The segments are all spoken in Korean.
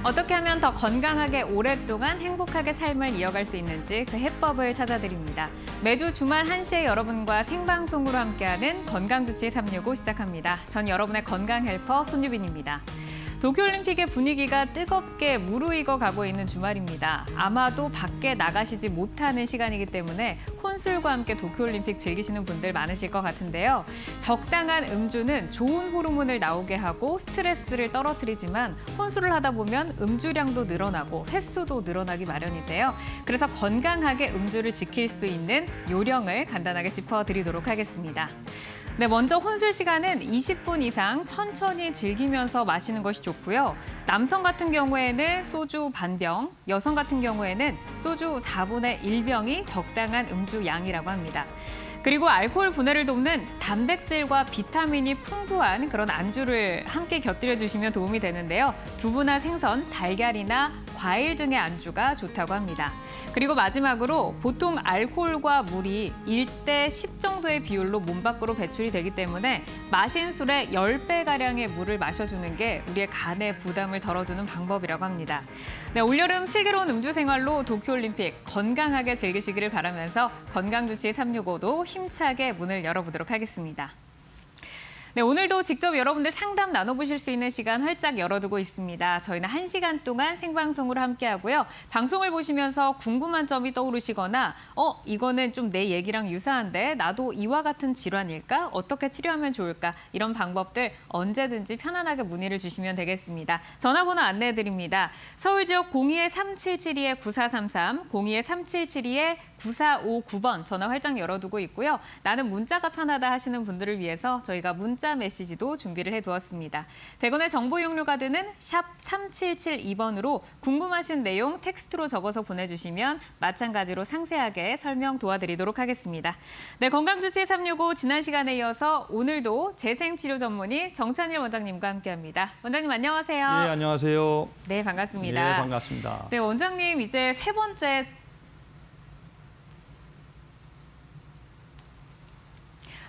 어떻게 하면 더 건강하게 오랫동안 행복하게 삶을 이어갈 수 있는지 그 해법을 찾아드립니다. 매주 주말 1시에 여러분과 생방송으로 함께하는 건강주치 365 시작합니다. 전 여러분의 건강 헬퍼 손유빈입니다. 도쿄올림픽의 분위기가 뜨겁게 무르익어 가고 있는 주말입니다. 아마도 밖에 나가시지 못하는 시간이기 때문에 혼술과 함께 도쿄올림픽 즐기시는 분들 많으실 것 같은데요. 적당한 음주는 좋은 호르몬을 나오게 하고 스트레스를 떨어뜨리지만 혼술을 하다 보면 음주량도 늘어나고 횟수도 늘어나기 마련인데요. 그래서 건강하게 음주를 지킬 수 있는 요령을 간단하게 짚어드리도록 하겠습니다. 네, 먼저 혼술 시간은 20분 이상 천천히 즐기면서 마시는 것이 좋고요. 남성 같은 경우에는 소주 반병, 여성 같은 경우에는 소주 4분의 1병이 적당한 음주 양이라고 합니다. 그리고 알코올 분해를 돕는 단백질과 비타민이 풍부한 그런 안주를 함께 곁들여 주시면 도움이 되는데요. 두부나 생선, 달걀이나 과일 등의 안주가 좋다고 합니다. 그리고 마지막으로 보통 알코올과 물이 1대 10 정도의 비율로 몸 밖으로 배출이 되기 때문에 마신 술의 10배가량의 물을 마셔주는 게 우리의 간의 부담을 덜어주는 방법이라고 합니다. 네, 올여름 슬기로운 음주 생활로 도쿄올림픽 건강하게 즐기시기를 바라면서 건강주치 365도 힘차게 문을 열어보도록 하겠습니다. 네, 오늘도 직접 여러분들 상담 나눠보실 수 있는 시간 활짝 열어두고 있습니다. 저희는 1시간 동안 생방송으로 함께하고요. 방송을 보시면서 궁금한 점이 떠오르시거나 이거는 좀 내 얘기랑 유사한데 나도 이와 같은 질환일까? 어떻게 치료하면 좋을까? 이런 방법들 언제든지 편안하게 문의를 주시면 되겠습니다. 전화번호 안내해드립니다. 서울 지역 02-3772-9433, 02-3772-9459번 전화 활짝 열어두고 있고요. 나는 문자가 편하다 하시는 분들을 위해서 저희가 문자 메시지도 준비를 해두었습니다. 100원의 정보 이용료가 드는 샵 3772번으로 궁금하신 내용 텍스트로 적어서 보내주시면 마찬가지로 상세하게 설명 도와드리도록 하겠습니다. 네, 건강주치 365 지난 시간에 이어서 오늘도 재생치료 전문의 정찬일 원장님과 함께합니다. 원장님 안녕하세요. 네, 안녕하세요. 네, 반갑습니다. 네, 반갑습니다. 네, 원장님 이제 세 번째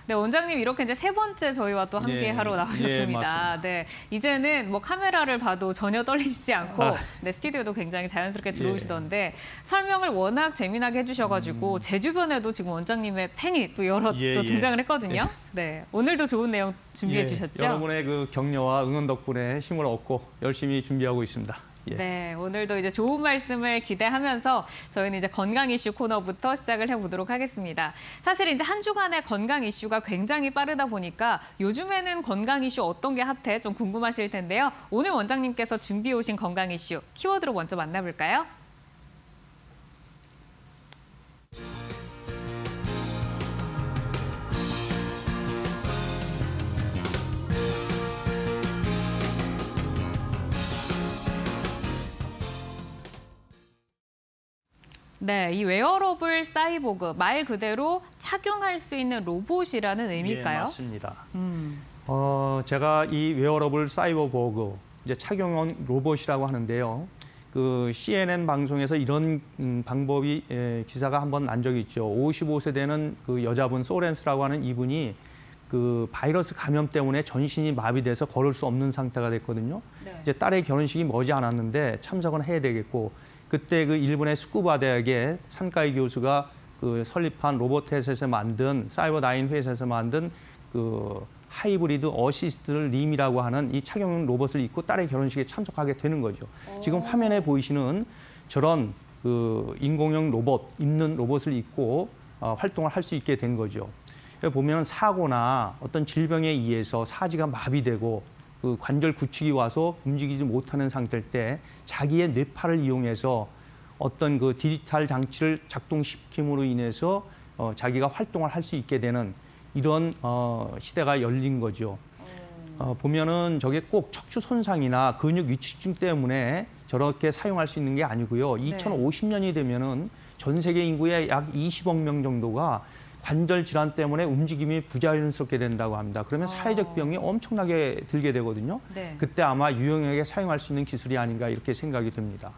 네, 원장님 이렇게 이제 세 번째 저희와 또 함께 하러 나오셨습니다. 네, 이제는 뭐 카메라를 봐도 전혀 떨리시지 않고 네, 스튜디오도 굉장히 자연스럽게 들어오시던데 설명을 워낙 재미나게 해주셔가지고 제 주변에도 지금 원장님의 팬이 또 여러 또 등장을 했거든요. 네, 오늘도 좋은 내용 준비해 주셨죠? 여러분의 그 격려와 응원 덕분에 힘을 얻고 열심히 준비하고 있습니다. 네, 오늘도 이제 좋은 말씀을 기대하면서 저희는 이제 건강 이슈 코너부터 시작을 해보도록 하겠습니다. 사실 이제 한 주간의 건강 이슈가 굉장히 빠르다 보니까 요즘에는 건강 이슈 어떤 게 핫해 좀 궁금하실 텐데요. 오늘 원장님께서 준비해 오신 건강 이슈 키워드로 먼저 만나볼까요? 네, 이 웨어러블 사이보그, 말 그대로 착용할 수 있는 로봇이라는 의미일까요? 예, 맞습니다. 제가 이 웨어러블 사이버버그, 이제 착용형 로봇이라고 하는데요. 그 CNN 방송에서 이런 방법이 기사가 한번 난 적이 있죠. 55세 되는 그 여자분 소렌스라고 하는 이분이 그 바이러스 감염 때문에 전신이 마비돼서 걸을 수 없는 상태가 됐거든요. 네. 이제 딸의 결혼식이 머지 않았는데 참석은 해야 되겠고, 그때 그 일본의 스쿠바 대학의 산카이 교수가 그 설립한 로보텟에서 만든 사이버나인 회사에서 만든 그 하이브리드 어시스트 림이라고 하는 이 착용용 로봇을 입고 딸의 결혼식에 참석하게 되는 거죠. 지금 화면에 보이시는 저런 그 인공형 로봇, 입는 로봇을 입고 활동을 할 수 있게 된 거죠. 보면 사고나 어떤 질병에 의해서 사지가 마비되고 그 관절 구축이 와서 움직이지 못하는 상태일 때 자기의 뇌파를 이용해서 어떤 그 디지털 장치를 작동시킴으로 인해서 자기가 활동을 할 수 있게 되는 이런 시대가 열린 거죠. 보면은 저게 꼭 척추 손상이나 근육 위축증 때문에 저렇게 사용할 수 있는 게 아니고요. 2050년이 되면은 전 세계 인구의 약 20억 명 정도가 관절 질환 때문에 움직임이 부자연스럽게 된다고 합니다. 그러면 사회적 비용이 엄청나게 들게 되거든요. 네. 그때 아마 유용하게 사용할 수 있는 기술이 아닌가 이렇게 생각이 듭니다.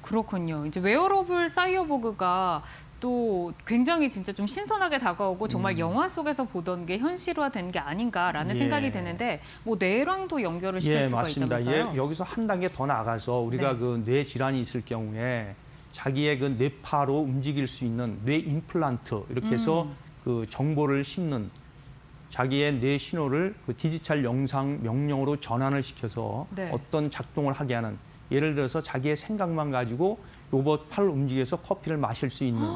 그렇군요. 이제 웨어러블 사이버버그가 또 굉장히 진짜 좀 신선하게 다가오고 정말 영화 속에서 보던 게 현실화된 게 아닌가라는 예. 생각이 드는데 뭐 뇌랑도 연결을 시킬 예, 수가 맞습니다. 있다면서요? 예, 여기서 한 단계 더 나가서 우리가 네. 그 뇌 질환이 있을 경우에 자기의 그 뇌파로 움직일 수 있는 뇌 임플란트 이렇게 해서 그 정보를 심는 자기의 뇌 신호를 그 디지털 영상 명령으로 전환을 시켜서 네. 어떤 작동을 하게 하는 예를 들어서 자기의 생각만 가지고 로봇 팔을 움직여서 커피를 마실 수 있는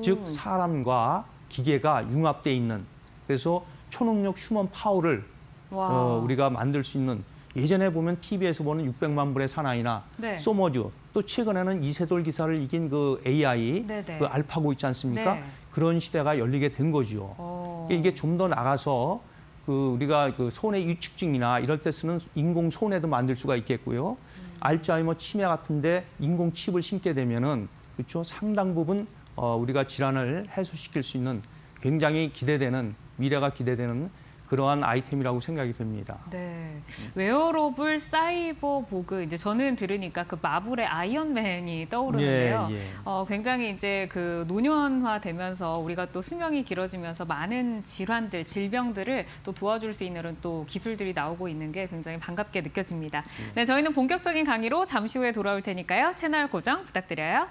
즉 사람과 기계가 융합돼 있는 그래서 초능력 휴먼 파워를 와. 우리가 만들 수 있는 예전에 보면 TV에서 보는 600만 불의 사나이나 네. 소머즈 또 최근에는 이세돌 기사를 이긴 그 AI 네네. 그 알파고 있지 않습니까? 네. 그런 시대가 열리게 된 거죠. 이게 좀 더 나가서 그 우리가 그 손해 유축증이나 이럴 때 쓰는 인공 손해도 만들 수가 있겠고요. 알츠하이머 치매 같은데 인공 칩을 심게 되면은 그렇죠 상당 부분 우리가 질환을 해소시킬 수 있는 굉장히 기대되는 미래가 기대되는 그러한 아이템이라고 생각이 됩니다. 네, 웨어러블 사이버보그 이제 저는 들으니까 그 마블의 아이언맨이 떠오르는데요. 예, 예. 굉장히 이제 그 노년화되면서 우리가 또 수명이 길어지면서 많은 질환들, 질병들을 또 도와줄 수 있는 또 기술들이 나오고 있는 게 굉장히 반갑게 느껴집니다. 네, 저희는 본격적인 강의로 잠시 후에 돌아올 테니까요. 채널 고정 부탁드려요.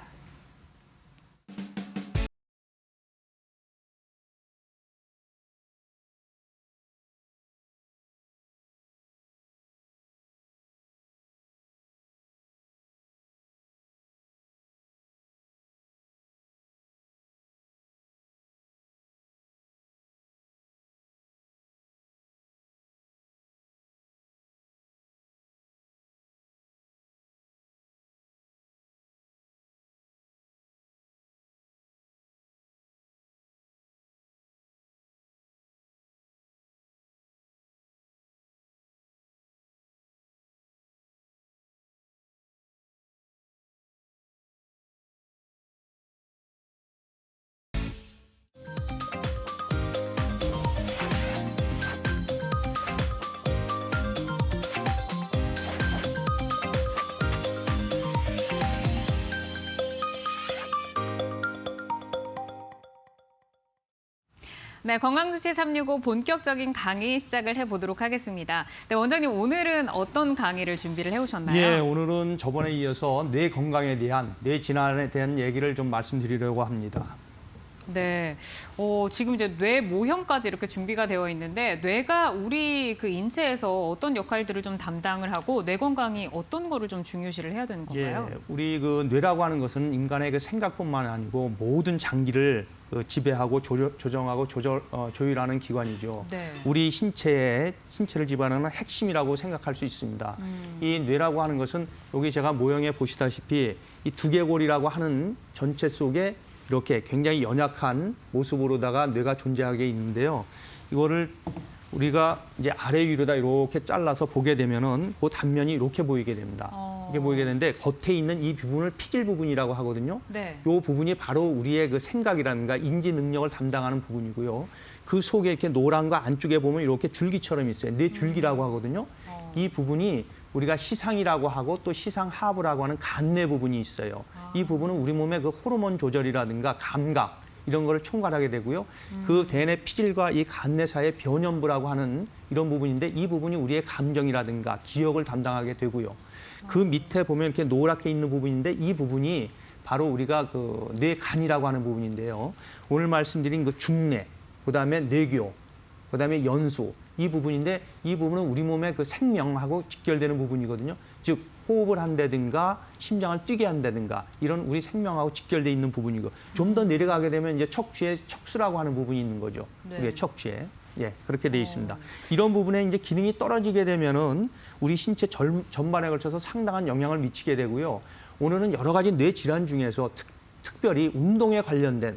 네, 건강주치 365 본격적인 강의 시작을 해보도록 하겠습니다. 네, 원장님 오늘은 어떤 강의를 준비를 해오셨나요? 예, 오늘은 저번에 이어서 뇌 건강에 대한 뇌 질환에 대한 얘기를 좀 말씀드리려고 합니다. 네, 지금 이제 뇌 모형까지 이렇게 준비가 되어 있는데 뇌가 우리 그 인체에서 어떤 역할들을 좀 담당을 하고 뇌 건강이 어떤 거를 좀 중요시를 해야 되는 건가요? 예, 우리 그 뇌라고 하는 것은 인간의 그 생각뿐만 아니고 모든 장기를 그 지배하고 조정하고 조율하는 기관이죠. 네. 우리 신체를 지배하는 핵심이라고 생각할 수 있습니다. 이 뇌라고 하는 것은 여기 제가 모형에 보시다시피 이 두개골이라고 하는 전체 속에 이렇게 굉장히 연약한 모습으로다가 뇌가 존재하게 있는데요. 이거를 우리가 이제 아래 위로다 이렇게 잘라서 보게 되면은 그 단면이 이렇게 보이게 됩니다. 이게 보이게 되는데 겉에 있는 이 부분을 피질 부분이라고 하거든요. 네. 이 부분이 바로 우리의 그 생각이라든가 인지 능력을 담당하는 부분이고요. 그 속에 이렇게 노란 거 안쪽에 보면 이렇게 줄기처럼 있어요. 뇌 줄기라고 하거든요. 이 부분이 우리가 시상이라고 하고 또 시상하부라고 하는 간뇌 부분이 있어요. 이 부분은 우리 몸의 그 호르몬 조절이라든가 감각 이런 거를 총괄하게 되고요. 그 대뇌 피질과 이 간뇌 사이의 변연부라고 하는 이런 부분인데 이 부분이 우리의 감정이라든가 기억을 담당하게 되고요. 그 밑에 보면 이렇게 노랗게 있는 부분인데 이 부분이 바로 우리가 그 뇌간이라고 하는 부분인데요. 오늘 말씀드린 그 중뇌, 그다음에 뇌교, 그다음에 연수 이 부분인데 이 부분은 우리 몸의 그 생명하고 직결되는 부분이거든요. 즉 호흡을 한다든가 심장을 뛰게 한다든가 이런 우리 생명하고 직결돼 있는 부분이고 좀 더 내려가게 되면 이제 척추에 척수라고 하는 부분이 있는 거죠. 네. 우리의 척추에. 예, 그렇게 돼 있습니다. 이런 부분에 이제 기능이 떨어지게 되면은 우리 신체 전반에 걸쳐서 상당한 영향을 미치게 되고요. 오늘은 여러 가지 뇌 질환 중에서 특별히 운동에 관련된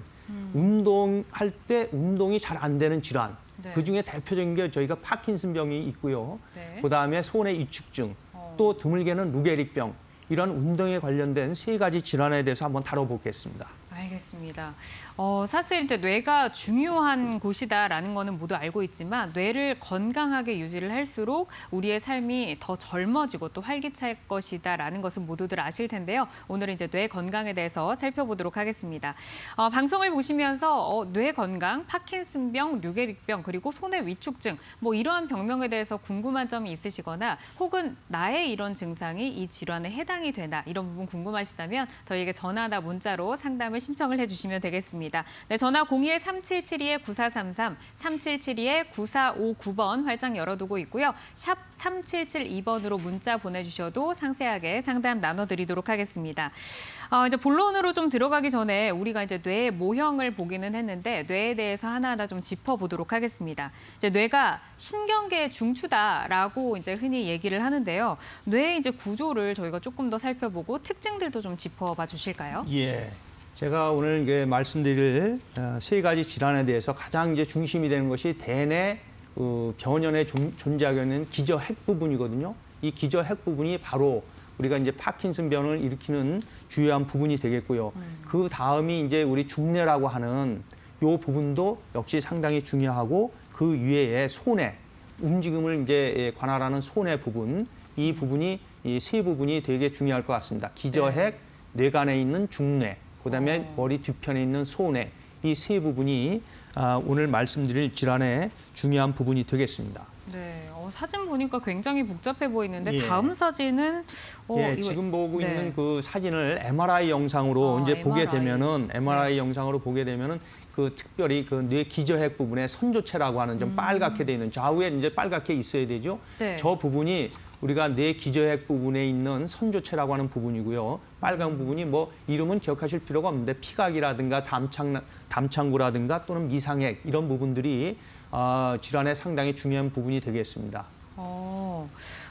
운동할 때 운동이 잘 안 되는 질환. 네. 그중에 대표적인 게 저희가 파킨슨병이 있고요. 네. 그다음에 손의 이축증, 또 드물게는 루게릭병 이런 운동에 관련된 3가지 질환에 대해서 한번 다뤄보겠습니다. 알겠습니다. 사실 이제 뇌가 중요한 곳이다라는 거는 모두 알고 있지만 뇌를 건강하게 유지를 할수록 우리의 삶이 더 젊어지고 또 활기찰 것이다라는 것은 모두들 아실 텐데요. 오늘은 이제 뇌 건강에 대해서 살펴보도록 하겠습니다. 방송을 보시면서 뇌 건강, 파킨슨병, 류게릭병 그리고 손의 위축증 뭐 이러한 병명에 대해서 궁금한 점이 있으시거나 혹은 나의 이런 증상이 이 질환에 해당이 되나 이런 부분 궁금하시다면 저희에게 전화나 문자로 상담을 신청을 해주시면 되겠습니다. 네, 전화 02-3772-9433, 3772-9459번 활짝 열어두고 있고요. 샵 3772번으로 문자 보내주셔도 상세하게 상담 나눠드리도록 하겠습니다. 이제 본론으로 좀 들어가기 전에 우리가 이제 뇌의 모형을 보기는 했는데 뇌에 대해서 하나하나 좀 짚어보도록 하겠습니다. 이제 뇌가 신경계의 중추다라고 이제 흔히 얘기를 하는데요. 뇌의 이제 구조를 저희가 조금 더 살펴보고 특징들도 좀 짚어봐 주실까요? 예. 제가 오늘 이게 말씀드릴 세 가지 질환에 대해서 가장 이제 중심이 되는 것이 대뇌 변연에 존재하고 있는 기저핵 부분이거든요. 이 기저핵 부분이 바로 우리가 이제 파킨슨병을 일으키는 주요한 부분이 되겠고요. 그 다음이 이제 우리 중뇌라고 하는 요 부분도 역시 상당히 중요하고 그 위에 손해, 움직임을 이제 관할하는 손해 부분, 이 부분이 이 세 부분이 되게 중요할 것 같습니다. 기저핵, 뇌간에 있는 중뇌, 그다음에 머리 뒤편에 있는 손해, 이 세 부분이 오늘 말씀드릴 질환의 중요한 부분이 되겠습니다. 네, 사진 보니까 굉장히 복잡해 보이는데 예. 다음 사진은 이거, 지금 보고 네. 있는 그 사진을 MRI 영상으로 이제 보게 MRI. 되면은 MRI 영상으로 보게 되면은 그 특별히 그 뇌 기저핵 부분에 선조체라고 하는 좀 빨갛게 돼 있는 좌우에 이제 빨갛게 있어야 되죠. 네. 저 부분이 우리가 뇌 기저핵 부분에 있는 선조체라고 하는 부분이고요. 빨간 부분이 뭐 이름은 기억하실 필요가 없는데 피각이라든가 담창구라든가 또는 미상핵 이런 부분들이 질환에 상당히 중요한 부분이 되겠습니다.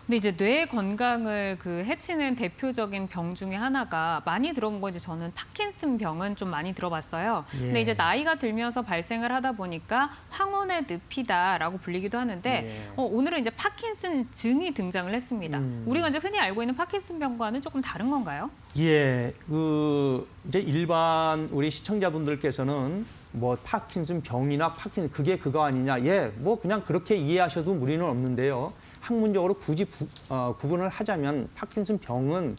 근데 이제 뇌 건강을 그 해치는 대표적인 병 중에 하나가 많이 들어본 건 이제 저는 파킨슨 병은 좀 많이 들어봤어요. 예. 근데 이제 나이가 들면서 발생을 하다 보니까 황혼의 늪이다라고 불리기도 하는데 예. 오늘은 이제 파킨슨 증이 등장을 했습니다. 우리가 이제 흔히 알고 있는 파킨슨 병과는 조금 다른 건가요? 예, 이제 일반 우리 시청자분들께서는 뭐 파킨슨 병이나 파킨슨 그게 그거 아니냐, 뭐 그냥 그렇게 이해하셔도 무리는 없는데요. 학문적으로 굳이 구분을 하자면 파킨슨 병은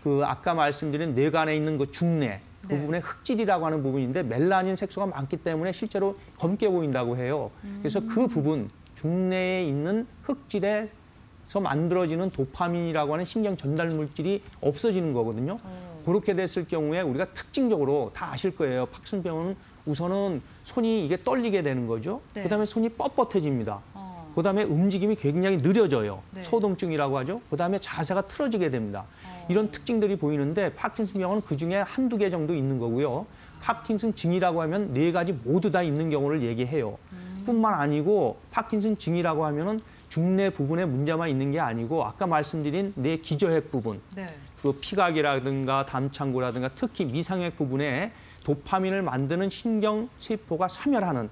그 아까 말씀드린 뇌간에 있는 그 중뇌 그 네. 부분에 흑질이라고 하는 부분인데 멜라닌 색소가 많기 때문에 실제로 검게 보인다고 해요. 그래서 그 부분 중뇌에 있는 흑질에서 만들어지는 도파민이라고 하는 신경 전달 물질이 없어지는 거거든요. 그렇게 됐을 경우에 우리가 특징적으로 다 아실 거예요. 파킨슨병은 우선은 손이 이게 떨리게 되는 거죠. 네. 그다음에 손이 뻣뻣해집니다. 그다음에 움직임이 굉장히 느려져요. 네. 소동증이라고 하죠. 그다음에 자세가 틀어지게 됩니다. 이런 특징들이 보이는데 파킨슨병은 그중에 한두 개 정도 있는 거고요. 파킨슨 증이라고 하면 네 가지 모두 다 있는 경우를 얘기해요. 뿐만 아니고 파킨슨 증이라고 하면은 중뇌 부분에 문제만 있는 게 아니고 아까 말씀드린 뇌 기저핵 부분, 네. 그 피각이라든가 담창구라든가 특히 미상핵 부분에 도파민을 만드는 신경 세포가 사멸하는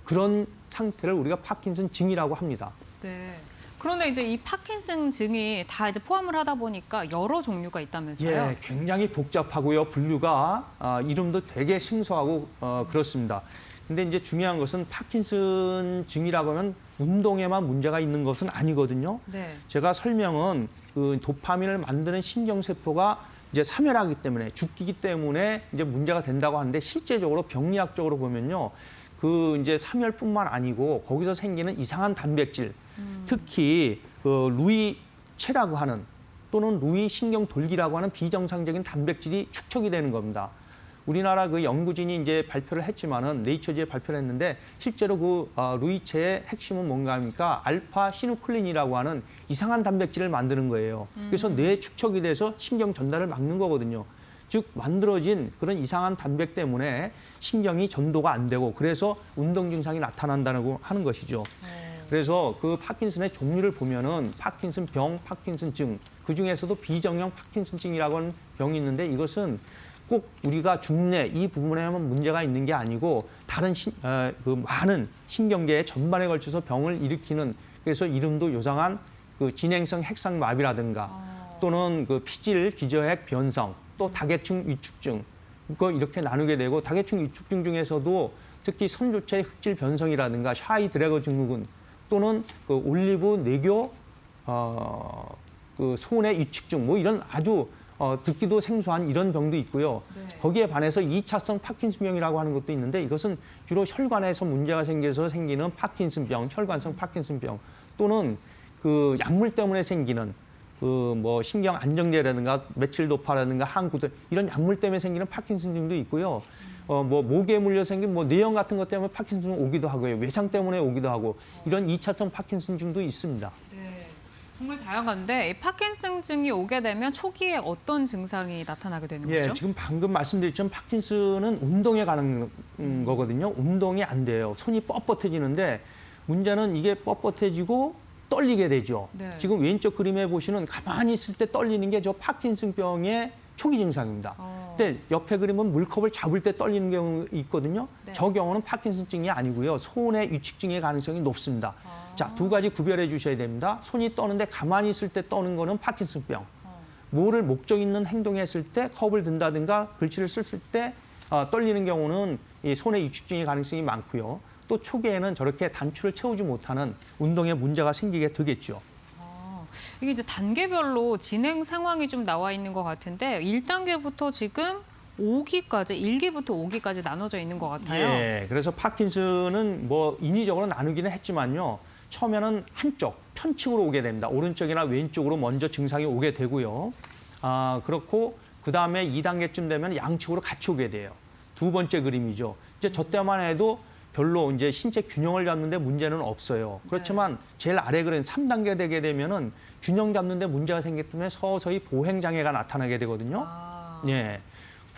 그런 상태를 우리가 파킨슨 증이라고 합니다. 네. 그런데 이제 이 파킨슨 증이 다 이제 포함을 하다 보니까 여러 종류가 있다면서요? 예, 굉장히 복잡하고요. 분류가 이름도 되게 생소하고 그렇습니다. 근데 이제 중요한 것은 파킨슨 증이라고 하면 운동에만 문제가 있는 것은 아니거든요. 네. 제가 설명은 그 도파민을 만드는 신경세포가 이제 사멸하기 때문에 죽기 때문에 이제 문제가 된다고 하는데 실제적으로 병리학적으로 보면요. 그 이제 사멸뿐만 아니고 거기서 생기는 이상한 단백질, 특히 그 루이체라고 하는 또는 루이 신경돌기라고 하는 비정상적인 단백질이 축적이 되는 겁니다. 우리나라 그 연구진이 이제 발표를 했지만은 네이처지에 발표를 했는데 실제로 그 루이체의 핵심은 뭔가 합니까? 알파 시누클린이라고 하는 이상한 단백질을 만드는 거예요. 그래서 뇌에 축적이 돼서 신경 전달을 막는 거거든요. 즉 만들어진 그런 이상한 단백 때문에 신경이 전도가 안 되고 그래서 운동 증상이 나타난다고 하는 것이죠. 그래서 그 파킨슨의 종류를 보면은 파킨슨병, 파킨슨증 그 중에서도 비정형 파킨슨증이라고 하는 병이 있는데 이것은 꼭 우리가 중뇌 이 부분에만 문제가 있는 게 아니고 다른 그 많은 신경계 전반에 걸쳐서 병을 일으키는 그래서 이름도 요상한 그 진행성 핵상마비라든가 또는 그 피질 기저핵 변성 또 다계층 위축증 이렇게 나누게 되고 다계층 위축증 중에서도 특히 선조체 흑질 변성이라든가 샤이 드래거 증후군 또는 그 올리브 뇌교 그 손의 위축증 뭐 이런 아주 듣기도 생소한 이런 병도 있고요. 네. 거기에 반해서 2차성 파킨슨병이라고 하는 것도 있는데 이것은 주로 혈관에서 문제가 생겨서 생기는 파킨슨병, 혈관성 파킨슨병 또는 그 약물 때문에 생기는 그 뭐 신경 안정제라든가 메칠 도파라든가 항구들 이런 약물 때문에 생기는 파킨슨증도 있고요. 뭐 목에 물려 생긴 뭐 뇌염 같은 것 때문에 파킨슨증 오기도 하고요. 외상 때문에 오기도 하고 이런 2차성 파킨슨증도 있습니다. 네. 정말 다양한데 이 파킨슨증이 오게 되면 초기에 어떤 증상이 나타나게 되는 거죠? 지금 방금 말씀드렸지만 파킨슨은 운동에 관한 거거든요. 운동이 안 돼요. 손이 뻣뻣해지는데 문제는 이게 뻣뻣해지고 떨리게 되죠. 네. 지금 왼쪽 그림에 보시는 가만히 있을 때 떨리는 게 저 파킨슨병의 초기 증상입니다. 근데 옆에 그림은 물컵을 잡을 때 떨리는 경우 있거든요. 네. 저 경우는 파킨슨증이 아니고요. 손의 위축증의 가능성이 높습니다. 자, 두 가지 구별해 주셔야 됩니다. 손이 떠는데 가만히 있을 때 떠는 거는 파킨슨병. 뭐를 목적 있는 행동을 했을 때 컵을 든다든가 글씨를 쓸 때 떨리는 경우는 이 손의 위축증의 가능성이 많고요. 또 초기에는 저렇게 단추를 채우지 못하는 운동에 문제가 생기게 되겠죠. 이게 이제 단계별로 진행 상황이 좀 나와 있는 것 같은데 1단계부터 지금 5기까지, 1기부터 5기까지 나눠져 있는 것 같아요. 그래서 파킨슨은 뭐 인위적으로 나누기는 했지만요. 처음에는 한쪽, 편측으로 오게 됩니다. 오른쪽이나 왼쪽으로 먼저 증상이 오게 되고요. 그렇고 그다음에 2단계쯤 되면 양측으로 같이 오게 돼요. 두 번째 그림이죠. 이제 저 때만 해도 별로 이제 신체 균형을 잡는데 문제는 없어요. 그렇지만 제일 아래 그린 3단계 되게 되면은 균형 잡는데 문제가 생기기 때문에 서서히 보행 장애가 나타나게 되거든요.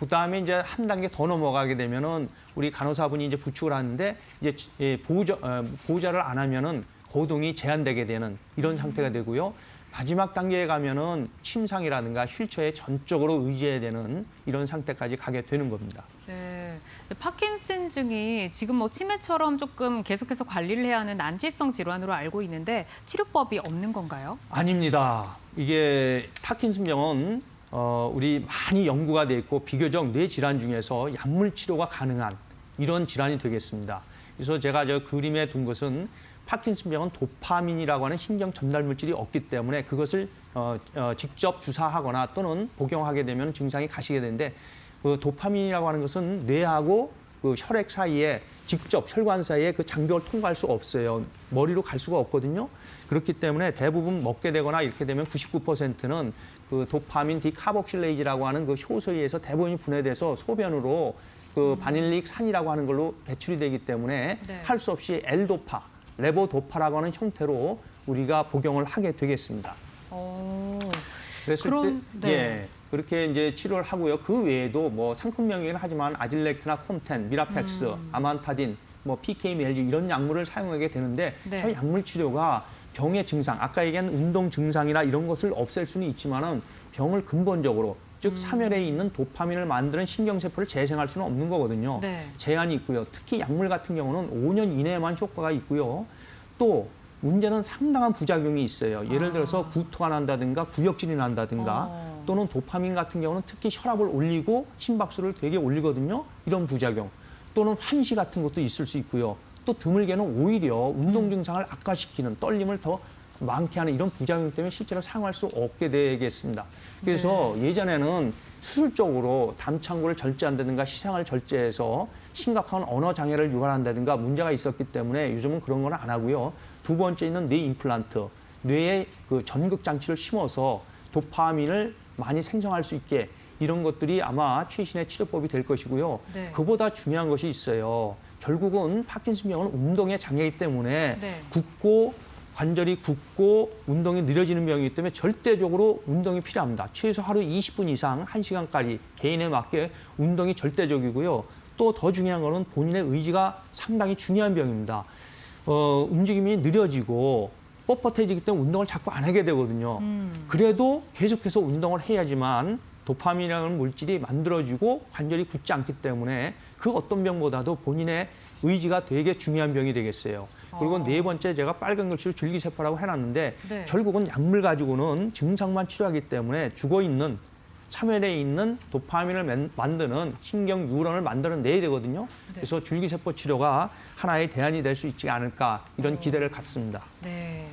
그다음에 이제 한 단계 더 넘어가게 되면은 우리 간호사분이 이제 부축을 하는데 이제 보호자를 안 하면은 거동이 제한되게 되는 이런 상태가 되고요. 마지막 단계에 가면은 침상이라든가 휠체어에 전적으로 의지해야 되는 이런 상태까지 가게 되는 겁니다. 네, 파킨슨증이 지금 뭐 치매처럼 조금 계속해서 관리를 해야 하는 난치성 질환으로 알고 있는데 치료법이 없는 건가요? 아닙니다. 이게 파킨슨병은 우리 많이 연구가 돼 있고 비교적 뇌 질환 중에서 약물 치료가 가능한 이런 질환이 되겠습니다. 그래서 제가 저 그림에 둔 것은 파킨슨병은 도파민이라고 하는 신경 전달 물질이 없기 때문에 그것을 직접 주사하거나 또는 복용하게 되면 증상이 가시게 되는데 그 도파민이라고 하는 것은 뇌하고 그 혈액 사이에 직접 혈관 사이에 그 장벽을 통과할 수 없어요. 머리로 갈 수가 없거든요. 그렇기 때문에 대부분 먹게 되거나 이렇게 되면 99%는 그 도파민 디카복실레이즈라고 하는 그 효소에 의해서 대부분이 분해돼서 소변으로 그 바닐릭 산이라고 하는 걸로 배출이 되기 때문에 할 수 없이 L도파, 레보도파라고 하는 형태로 우리가 복용을 하게 되겠습니다. 그랬을 때 그렇게 이제 치료를 하고요. 그 외에도 뭐 상품명이긴 하지만 아질렉트나 콤텐, 미라펙스, 아만타딘, 뭐 PKMLG 이런 약물을 사용하게 되는데 저 약물 치료가 병의 증상, 아까 얘기한 운동 증상이나 이런 것을 없앨 수는 있지만은 병을 근본적으로 즉 사멸에 있는 도파민을 만드는 신경세포를 재생할 수는 없는 거거든요. 제한이 있고요. 특히 약물 같은 경우는 5년 이내에만 효과가 있고요. 또 문제는 상당한 부작용이 있어요. 예를 들어서 구토가 난다든가 구역질이 난다든가 또는 도파민 같은 경우는 특히 혈압을 올리고 심박수를 되게 올리거든요. 이런 부작용. 또는 환시 같은 것도 있을 수 있고요. 또 드물게는 오히려 운동 증상을 악화시키는 떨림을 더 많게 하는 이런 부작용 때문에 실제로 사용할 수 없게 되겠습니다. 그래서 예전에는 수술적으로 담창구를 절제한다든가 시상을 절제해서 심각한 언어 장애를 유발한다든가 문제가 있었기 때문에 요즘은 그런 건 안 하고요. 두 번째 있는 뇌 임플란트, 뇌에 그 전극 장치를 심어서 도파민을 많이 생성할 수 있게 이런 것들이 아마 최신의 치료법이 될 것이고요. 그보다 중요한 것이 있어요. 결국은 파킨슨병은 운동의 장애이기 때문에 관절이 굳고 운동이 느려지는 병이기 때문에 절대적으로 운동이 필요합니다. 최소 하루 20분 이상 1시간까지 개인에 맞게 운동이 절대적이고요. 또 더 중요한 거는 본인의 의지가 상당히 중요한 병입니다. 움직임이 느려지고 뻣뻣해지기 때문에 운동을 자꾸 안 하게 되거든요. 그래도 계속해서 운동을 해야지만 도파민이라는 물질이 만들어지고 관절이 굳지 않기 때문에 그 어떤 병보다도 본인의 의지가 되게 중요한 병이 되겠어요. 그리고 네 번째 제가 빨간 글씨로 줄기세포라고 해놨는데 결국은 약물 가지고는 증상만 치료하기 때문에 죽어있는 참외에 있는 도파민을 만드는 신경 뉴런을 만들어내야 되거든요. 네. 그래서 줄기세포 치료가 하나의 대안이 될 수 있지 않을까 이런 기대를 갖습니다. 네.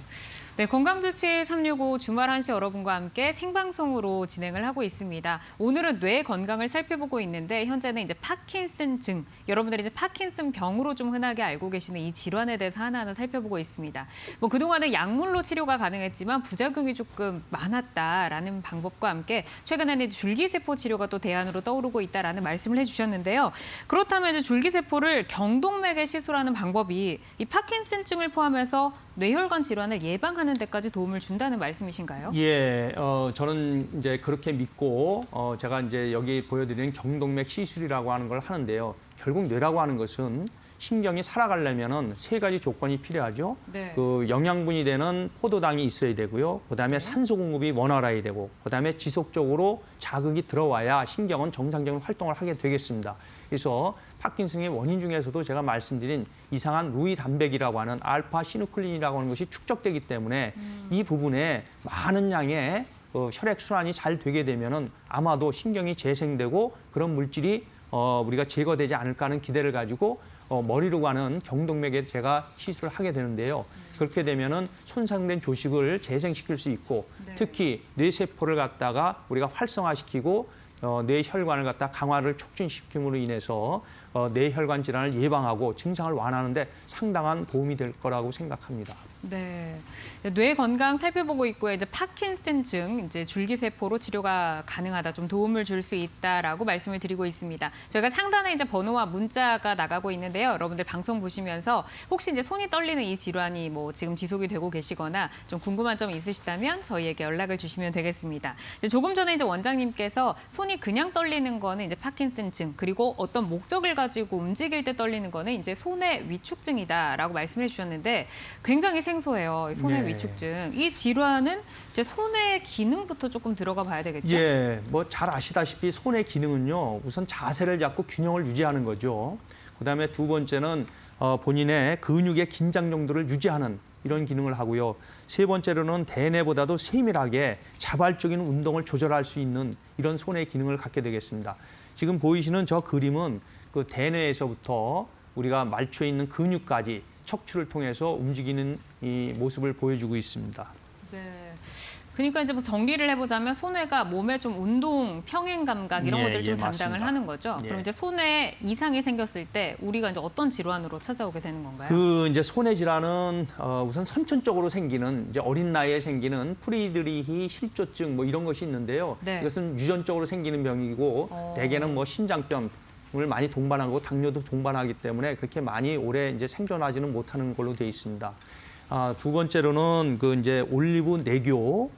네, 건강주치 365 주말 1시 여러분과 함께 생방송으로 진행을 하고 있습니다. 오늘은 뇌 건강을 살펴보고 있는데 현재는 이제 파킨슨증, 여러분들이 이제 파킨슨 병으로 좀 흔하게 알고 계시는 이 질환에 대해서 하나하나 살펴보고 있습니다. 뭐 그동안은 약물로 치료가 가능했지만 부작용이 조금 많았다라는 방법과 함께 최근에는 줄기세포 치료가 또 대안으로 떠오르고 있다라는 말씀을 해주셨는데요. 그렇다면 이제 줄기세포를 경동맥에 시술하는 방법이 이 파킨슨증을 포함해서 뇌혈관 질환을 예방하는 데까지 도움을 준다는 말씀이신가요? 예, 저는 이제 그렇게 믿고 제가 이제 여기 보여드리는 경동맥 시술이라고 하는 걸 하는데요. 결국 뇌라고 하는 것은 신경이 살아가려면은 세 가지 조건이 필요하죠. 네. 그 영양분이 되는 포도당이 있어야 되고요. 그다음에 산소 공급이 원활해야 되고, 그다음에 지속적으로 자극이 들어와야 신경은 정상적인 활동을 하게 되겠습니다. 그래서 파킨슨의 원인 중에서도 제가 말씀드린 이상한 루이 단백이라고 하는 알파 시누클린이라고 하는 것이 축적되기 때문에 이 부분에 많은 양의 혈액 순환이 잘 되게 되면은 아마도 신경이 재생되고 그런 물질이 우리가 제거되지 않을까 하는 기대를 가지고 머리로 가는 경동맥에 제가 시술을 하게 되는데요. 그렇게 되면은 손상된 조직을 재생시킬 수 있고 네. 특히 뇌세포를 갖다가 우리가 활성화시키고 뇌혈관을 갖다 강화를 촉진시킴으로 인해서 뇌혈관 질환을 예방하고 증상을 완화하는 데 상당한 도움이 될 거라고 생각합니다. 네. 뇌 건강 살펴보고 있고요. 이제 파킨슨증, 이제 줄기세포로 치료가 가능하다, 좀 도움을 줄 수 있다라고 말씀을 드리고 있습니다. 저희가 상단에 이제 번호와 문자가 나가고 있는데요. 여러분들 방송 보시면서 혹시 이제 손이 떨리는 이 질환이 뭐 지금 지속이 되고 계시거나 좀 궁금한 점이 있으시다면 저희에게 연락을 주시면 되겠습니다. 이제 조금 전에 이제 원장님께서 손이 그냥 떨리는 거는 이제 파킨슨증, 그리고 어떤 목적을 가지고 움직일 때 떨리는 거는 이제 손의 위축증이다라고 말씀해 주셨는데 굉장히 생소해요. 손의 네. 위축증. 이 질환은 이제 손의 기능부터 조금 들어가 봐야 되겠죠? 예, 뭐 잘 아시다시피 손의 기능은요. 우선 자세를 잡고 균형을 유지하는 거죠. 그다음에 두 번째는 본인의 근육의 긴장 정도를 유지하는 이런 기능을 하고요. 세 번째로는 대뇌보다도 세밀하게 자발적인 운동을 조절할 수 있는 이런 손의 기능을 갖게 되겠습니다. 지금 보이시는 저 그림은 그 대뇌에서부터 우리가 말초에 있는 근육까지 척추를 통해서 움직이는 이 모습을 보여주고 있습니다. 네. 그러니까 이제 뭐 정리를 해보자면 손해가 몸에 좀 운동, 평행 감각 이런 예, 것들 좀 예, 담당을 맞습니다. 하는 거죠. 예. 그럼 이제 손에 이상이 생겼을 때 우리가 이제 어떤 질환으로 찾아오게 되는 건가요? 그 이제 손의 질환은 우선 선천적으로 생기는 이제 어린 나이에 생기는 프리드리히 실조증 뭐 이런 것이 있는데요. 네. 이것은 유전적으로 생기는 병이고 대개는 뭐 심장병 을 많이 동반하고 당뇨도 동반하기 때문에 그렇게 많이 오래 이제 생존하지는 못하는 걸로 되어 있습니다. 두 번째로는 그 이제 올리브 뇌교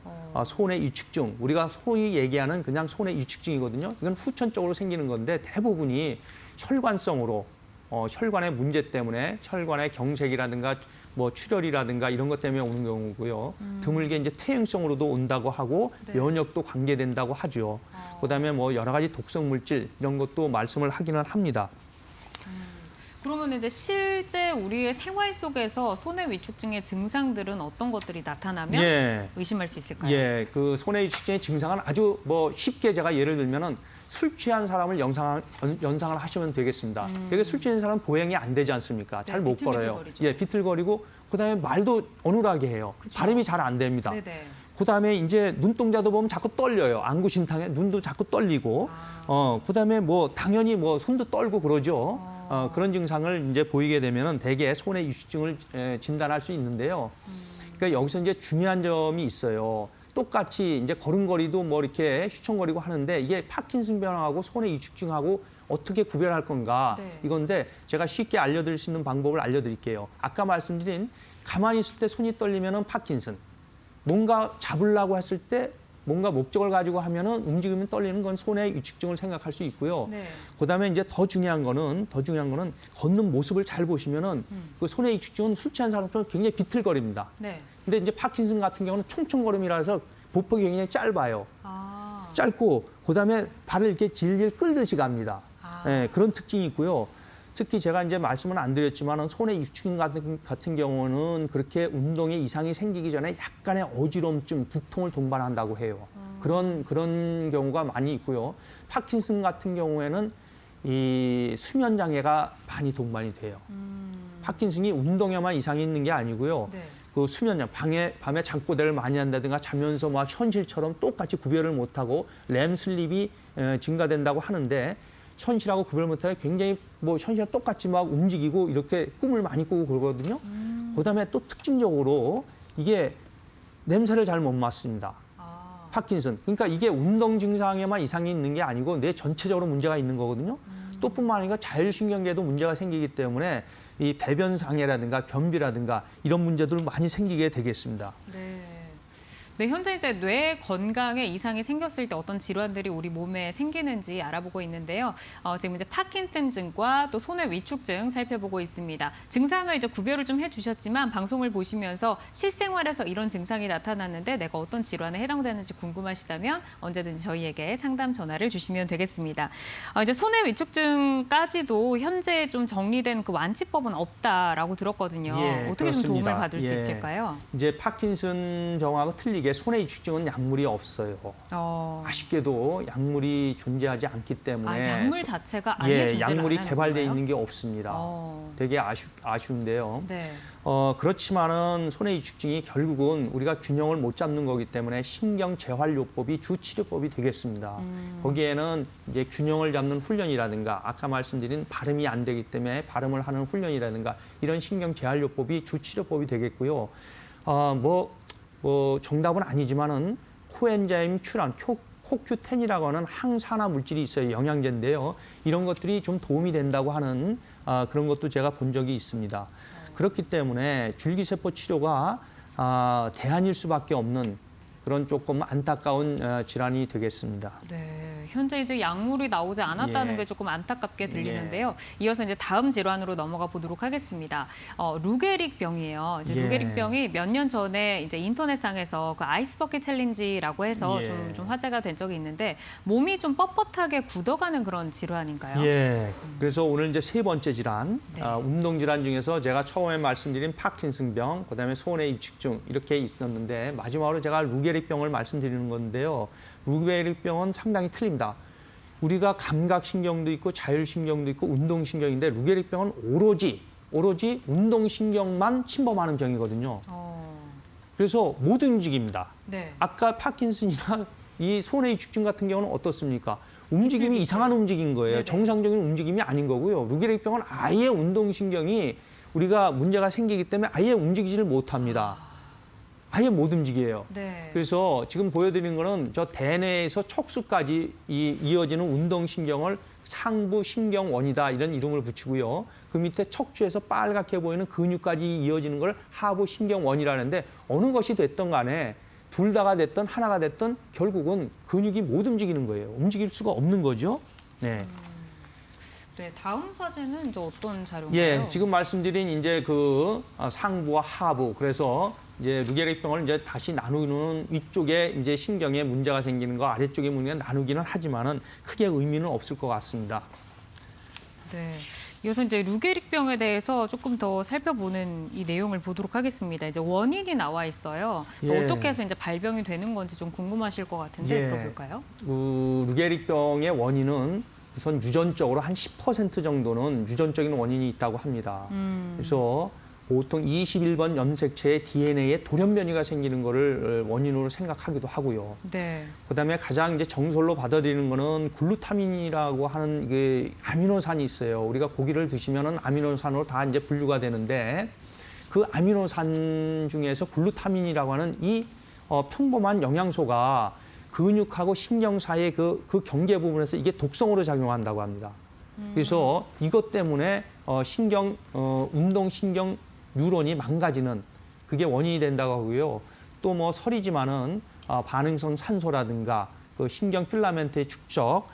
손의 위축증, 우리가 소위 얘기하는 그냥 손의 위축증이거든요. 이건 후천적으로 생기는 건데 대부분이 혈관성으로 혈관의 문제 때문에 혈관의 경색이라든가 뭐 출혈이라든가 이런 것 때문에 오는 경우고요. 드물게 이제 퇴행성으로도 온다고 하고 네. 면역도 관계된다고 하죠. 그다음에 뭐 여러 가지 독성 물질 이런 것도 말씀을 하기는 합니다. 그러면 이제 실제 우리의 생활 속에서 손의 위축증의 증상들은 어떤 것들이 나타나면 예. 의심할 수 있을까요? 예, 그 손의 위축증의 증상은 아주 뭐 쉽게 제가 예를 들면은 술 취한 사람을 연상을 하시면 되겠습니다. 되게 술 취한 사람은 보행이 안 되지 않습니까? 잘 못 걸어요. 비틀비틀거리죠. 예, 비틀거리고 그다음에 말도 어눌하게 해요. 그쵸. 발음이 잘 안 됩니다. 네네. 그다음에 이제 눈동자도 보면 자꾸 떨려요. 안구신탕에 눈도 자꾸 떨리고. 그다음에 뭐 당연히 뭐 손도 떨고 그러죠. 그런 증상을 이제 보이게 되면은 대개 손의 위축증을 진단할 수 있는데요. 그러니까 여기서 이제 중요한 점이 있어요. 똑같이 이제 걸음걸이도 뭐 이렇게 휘청거리고 하는데 이게 파킨슨 병하고 손의 위축증하고 어떻게 구별할 건가 네. 이건데 제가 쉽게 알려드릴 수 있는 방법을 알려드릴게요. 아까 말씀드린 가만히 있을 때 손이 떨리면은 파킨슨. 뭔가 잡으려고 했을 때 뭔가 목적을 가지고 하면은 움직이면 떨리는 건 손의 위축증을 생각할 수 있고요. 네. 그다음에 이제 더 중요한 거는 걷는 모습을 잘 보시면은 그 손의 위축증은 술 취한 사람처럼 굉장히 비틀거립니다. 네. 근데 이제 파킨슨 같은 경우는 총총걸음이라서 보폭이 굉장히 짧아요. 아. 짧고 그다음에 발을 이렇게 질질 끌듯이 갑니다. 예, 그런 특징이 있고요. 특히 제가 이제 말씀은 안 드렸지만은 손의 위축증 같은 경우는 그렇게 운동에 이상이 생기기 전에 약간의 어지럼증, 두통을 동반한다고 해요. 그런 경우가 많이 있고요. 파킨슨 같은 경우에는 이 수면 장애가 많이 동반이 돼요. 파킨슨이 운동에만 이상이 있는 게 아니고요. 네. 그 수면장, 밤에 잠꼬대를 많이 한다든가 자면서 막 현실처럼 똑같이 구별을 못하고 렘슬립이 증가된다고 하는데 현실하고 구별 못하게 굉장히 뭐 현실과 똑같이 막 움직이고 이렇게 꿈을 많이 꾸고 그러거든요. 그다음에 또 특징적으로 이게 냄새를 잘 못 맡습니다. 파킨슨. 그러니까 이게 운동 증상에만 이상이 있는 게 아니고 뇌 전체적으로 문제가 있는 거거든요. 또 뿐만 아니라 자율신경계에도 문제가 생기기 때문에 이 배변 장애라든가 변비라든가 이런 문제들 많이 생기게 되겠습니다. 네. 네, 현재 이제 뇌 건강에 이상이 생겼을 때 어떤 질환들이 우리 몸에 생기는지 알아보고 있는데요. 지금 이제 파킨슨증과 또 손의 위축증 살펴보고 있습니다. 증상을 이제 구별을 좀 해주셨지만 방송을 보시면서 실생활에서 이런 증상이 나타났는데 내가 어떤 질환에 해당되는지 궁금하시다면 언제든지 저희에게 상담 전화를 주시면 되겠습니다. 이제 손의 위축증까지도 현재 좀 정리된 그 완치법은 없다라고 들었거든요. 예, 어떻게 좀 도움을 그렇습니다. 받을 수 예. 있을까요? 이제 파킨슨 병하고 틀리게 손의 위축증은 약물이 없어요. 아쉽게도 약물이 존재하지 않기 때문에 약물 자체가 아예 존재를 약물이 안 하는 개발되어 건가요? 있는 게 없습니다. 되게 아쉬운데요. 네. 그렇지만은 손의 위축증이 결국은 우리가 균형을 못 잡는 거기 때문에 신경재활요법이 주치료법이 되겠습니다. 거기에는 이제 균형을 잡는 훈련이라든가 아까 말씀드린 발음이 안 되기 때문에 발음을 하는 훈련이라든가 이런 신경재활요법이 주치료법이 되겠고요. 뭐 정답은 아니지만은 코엔자임 Q란 CoQ10이라고 하는 항산화 물질이 있어요. 영양제인데요. 이런 것들이 좀 도움이 된다고 하는 그런 것도 제가 본 적이 있습니다. 그렇기 때문에 줄기세포 치료가 대안일 수밖에 없는 그런 조금 안타까운 질환이 되겠습니다. 네, 현재 이제 약물이 나오지 않았다는 예. 게 조금 안타깝게 들리는데요. 이어서 이제 다음 질환으로 넘어가 보도록 하겠습니다. 루게릭병이에요. 이제 예. 루게릭병이 몇 년 전에 이제 인터넷상에서 그 아이스버킷 챌린지라고 해서 예. 좀 화제가 된 적이 있는데 몸이 좀 뻣뻣하게 굳어가는 그런 질환인가요? 예. 그래서 오늘 이제 세 번째 질환, 네. 운동 질환 중에서 제가 처음에 말씀드린 파킨슨병, 그다음에 손의 위축증 이렇게 있었는데 마지막으로 제가 루게릭병을 말씀드리는 건데요. 루게릭병은 상당히 틀립니다. 우리가 감각신경도 있고 자율신경도 있고 운동신경인데 루게릭병은 오로지 운동신경만 침범하는 병이거든요. 그래서 못 움직입니다. 네. 아까 파킨슨이나 이 손의 위축증 같은 경우는 어떻습니까? 움직임이 이상한 움직인 거예요. 네네. 정상적인 움직임이 아닌 거고요. 루게릭병은 아예 운동신경이 우리가 문제가 생기기 때문에 아예 움직이지를 못합니다. 아예 못 움직여요. 네. 그래서 지금 보여드리는 거는 저 대뇌에서 척수까지 이어지는 운동신경을 상부신경원이다 이런 이름을 붙이고요. 그 밑에 척추에서 빨갛게 보이는 근육까지 이어지는 걸 하부신경원이라는데 어느 것이 됐든 간에 둘 다가 됐든 하나가 됐든 결국은 근육이 못 움직이는 거예요. 움직일 수가 없는 거죠. 네. 네, 다음 사진은 이제 어떤 자료인가요? 예, 지금 말씀드린 이제 그 상부와 하부 그래서 이제 루게릭병을 이제 다시 나누는 위쪽에 이제 신경에 문제가 생기는 거 아래쪽에 문제가 나누기는 하지만은 크게 의미는 없을 것 같습니다. 네. 이어서 이제 루게릭병에 대해서 조금 더 살펴보는 이 내용을 보도록 하겠습니다. 이제 원인이 나와 있어요. 예. 어떻게 해서 이제 발병이 되는 건지 좀 궁금하실 것 같은데 예. 들어볼까요? 루게릭병의 원인은 우선 유전적으로 한 10% 정도는 유전적인 원인이 있다고 합니다. 그래서 보통 21번 염색체의 DNA에 돌연변이가 생기는 거를 원인으로 생각하기도 하고요. 네. 그다음에 가장 이제 정설로 받아들이는 거는 글루타민이라고 하는 그 아미노산이 있어요. 우리가 고기를 드시면은 아미노산으로 다 이제 분류가 되는데 그 아미노산 중에서 글루타민이라고 하는 이 평범한 영양소가 근육하고 신경 사이의 그 경계 부분에서 이게 독성으로 작용한다고 합니다. 그래서 이것 때문에 운동신경 뉴런이 망가지는 그게 원인이 된다고 하고요. 또 뭐 설이지만은 반응성 산소라든가 그 신경 필라멘트의 축적,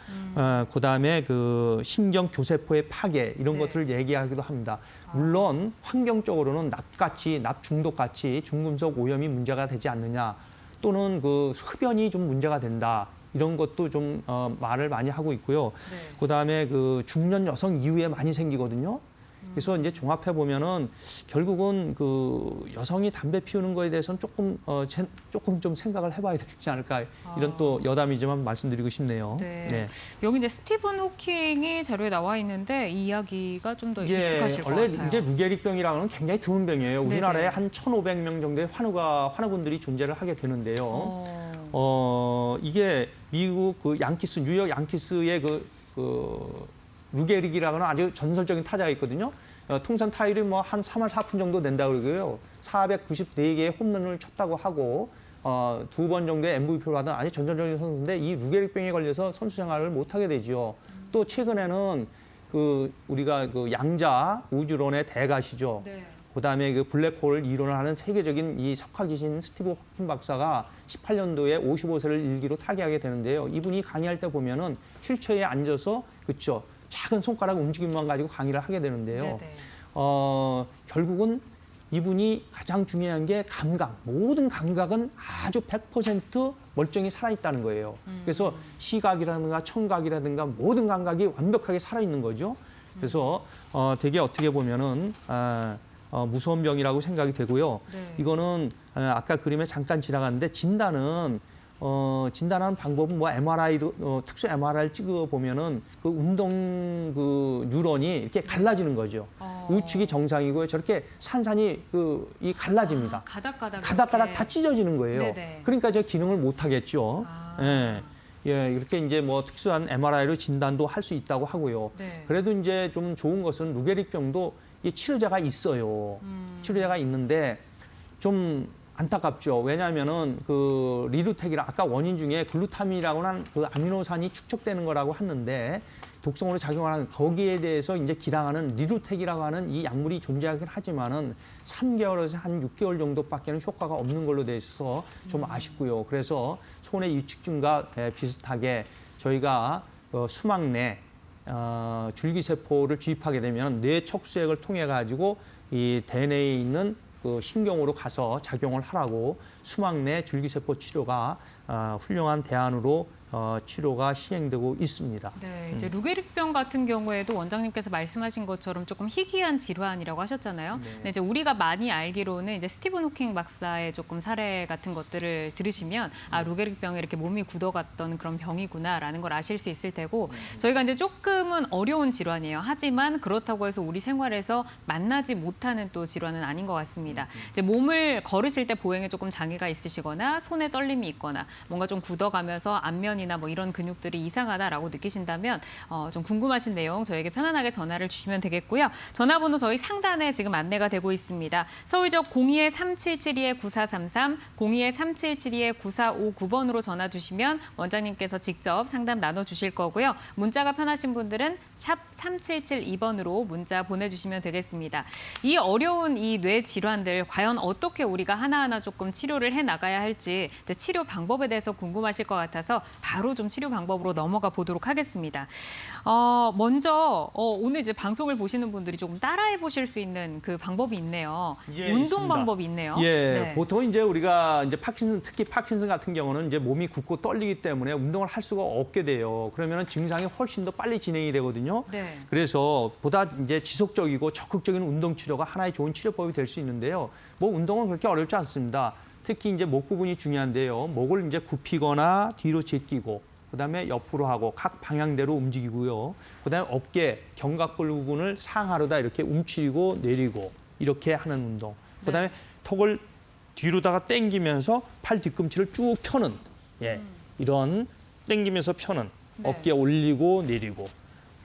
그다음에 그 신경 교세포의 파괴 이런 네. 것들을 얘기하기도 합니다. 물론 환경적으로는 납 중독같이 중금속 오염이 문제가 되지 않느냐, 또는 그 흡연이 좀 문제가 된다. 이런 것도 좀 말을 많이 하고 있고요. 네. 그다음에 그 중년 여성 이후에 많이 생기거든요. 그래서 이제 종합해 보면은 결국은 그 여성이 담배 피우는 거에 대해서는 조금 좀 생각을 해봐야 되지 않을까 이런 또 여담이지만 말씀드리고 싶네요. 네. 여기 이제 스티븐 호킹이 자료에 나와 있는데 이 이야기가 좀 더 익숙하실 것 원래 같아요. 이제 루게릭병이라는 건 굉장히 드문 병이에요. 우리나라에 네네. 한 1,500명 정도의 환우분들이 존재를 하게 되는데요. 이게 미국 그 양키스, 뉴욕 양키스의 그 루게릭이라는 아주 전설적인 타자가 있거든요. 통산 타율이 뭐 한 3할 4푼 정도 된다고 그러고요. 494개의 홈런을 쳤다고 하고 2번 정도의 MVP를 받은 아주 전설적인 선수인데 이 루게릭병에 걸려서 선수 생활을 못 하게 되죠. 또 최근에는 그 우리가 그 양자 우주론의 대가시죠. 네. 그다음에 그 블랙홀 이론을 하는 세계적인 이 석학이신 스티브 호킹 박사가 18년도에 55세를 일기로 타계하게 되는데요. 이분이 강의할 때 보면은 휠체어에 앉아서 그렇죠. 작은 손가락 움직임만 가지고 강의를 하게 되는데요. 네네. 결국은 이분이 가장 중요한 게 감각. 모든 감각은 아주 100% 멀쩡히 살아있다는 거예요. 그래서 시각이라든가 청각이라든가 모든 감각이 완벽하게 살아있는 거죠. 그래서 되게 어떻게 보면은 무서운 병이라고 생각이 되고요. 네. 이거는 아까 그림에 잠깐 지나갔는데 진단하는 방법은 뭐 MRI도 특수 MRI를 찍어 보면은 그 운동 그 뉴런이 이렇게 갈라지는 거죠. 우측이 정상이고요. 저렇게 산산이 이 갈라집니다. 가닥가닥 다 찢어지는 거예요. 네네. 그러니까 저 기능을 못 하겠죠. 이렇게 이제 뭐 특수한 MRI로 진단도 할 수 있다고 하고요. 네. 그래도 이제 좀 좋은 것은 루게릭병도 이 치료제가 있어요. 치료제가 있는데 좀 안타깝죠. 왜냐하면은 그 리루텍이라 아까 원인 중에 글루타민이라고 하는 그 아미노산이 축적되는 거라고 했는데 독성으로 작용하는 거기에 대해서 이제 기량하는 리루텍이라고 하는 이 약물이 존재하긴 하지만은 3개월에서 한 6개월 정도밖에는 효과가 없는 걸로 돼 있어서 좀 아쉽고요. 그래서 손의 유축증과 비슷하게 저희가 수막 내 줄기세포를 주입하게 되면 뇌 척수액을 통해 가지고 이 대뇌에 있는 그 신경으로 가서 작용을 하라고 수막 내 줄기세포 치료가 훌륭한 대안으로 치료가 시행되고 있습니다. 네, 이제 루게릭병 같은 경우에도 원장님께서 말씀하신 것처럼 조금 희귀한 질환이라고 하셨잖아요. 네. 근데 이제 우리가 많이 알기로는 이제 스티븐 호킹 박사의 조금 사례 같은 것들을 들으시면 루게릭병에 이렇게 몸이 굳어갔던 그런 병이구나라는 걸 아실 수 있을 테고 저희가 이제 조금은 어려운 질환이에요. 하지만 그렇다고 해서 우리 생활에서 만나지 못하는 또 질환은 아닌 것 같습니다. 이제 몸을 걸으실 때 보행에 조금 장애가 있으시거나 손에 떨림이 있거나 뭔가 좀 굳어가면서 안면 이나 뭐 이런 근육들이 이상하다라고 느끼신다면 좀 궁금하신 내용 저에게 편안하게 전화를 주시면 되겠고요. 전화번호 저희 상단에 지금 안내가 되고 있습니다. 서울적 02-3772-9433, 02-3772-9459번으로 전화 주시면 원장님께서 직접 상담 나눠주실 거고요. 문자가 편하신 분들은 샵 3772번으로 문자 보내주시면 되겠습니다. 이 어려운 이 뇌 질환들 과연 어떻게 우리가 하나하나 조금 치료를 해나가야 할지 이제 치료 방법에 대해서 궁금하실 것 같아서 바로 좀 치료 방법으로 넘어가 보도록 하겠습니다. 먼저 오늘 이제 방송을 보시는 분들이 조금 따라해 보실 수 있는 그 방법이 있네요. 예, 운동 있습니다. 방법이 있네요. 예, 보통 이제 우리가 이제 특히 파킨슨 같은 경우는 이제 몸이 굳고 떨리기 때문에 운동을 할 수가 없게 돼요. 그러면은 증상이 훨씬 더 빨리 진행이 되거든요. 네. 그래서 보다 이제 지속적이고 적극적인 운동 치료가 하나의 좋은 치료법이 될 수 있는데요. 뭐 운동은 그렇게 어렵지 않습니다. 특히 이제 목 부분이 중요한데요. 목을 이제 굽히거나 뒤로 제끼고, 그다음에 옆으로 하고 각 방향대로 움직이고요. 그다음에 어깨, 견갑골 부분을 상하로다 이렇게 움츠리고 내리고 이렇게 하는 운동. 그다음에 턱을 뒤로다가 당기면서 팔 뒤꿈치를 쭉 펴는 이런 당기면서 펴는 어깨 올리고 내리고.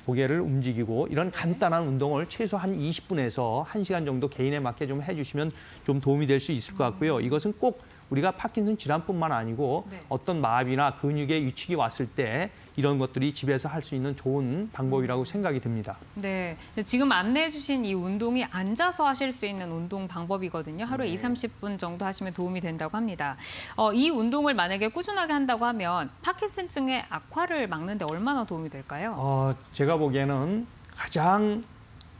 고개를 움직이고 이런 간단한 운동을 최소 한 20분에서 1시간 정도 개인에 맞게 좀 해주시면 좀 도움이 될 수 있을 것 같고요. 이것은 꼭 우리가 파킨슨 질환뿐만 아니고 어떤 마비나 근육의 위축이 왔을 때 이런 것들이 집에서 할 수 있는 좋은 방법이라고 생각이 듭니다. 네, 지금 안내해 주신 이 운동이 앉아서 하실 수 있는 운동 방법이거든요. 하루에 20-30분 정도 하시면 도움이 된다고 합니다. 이 운동을 만약에 꾸준하게 한다고 하면 파킨슨증의 악화를 막는 데 얼마나 도움이 될까요? 제가 보기에는 가장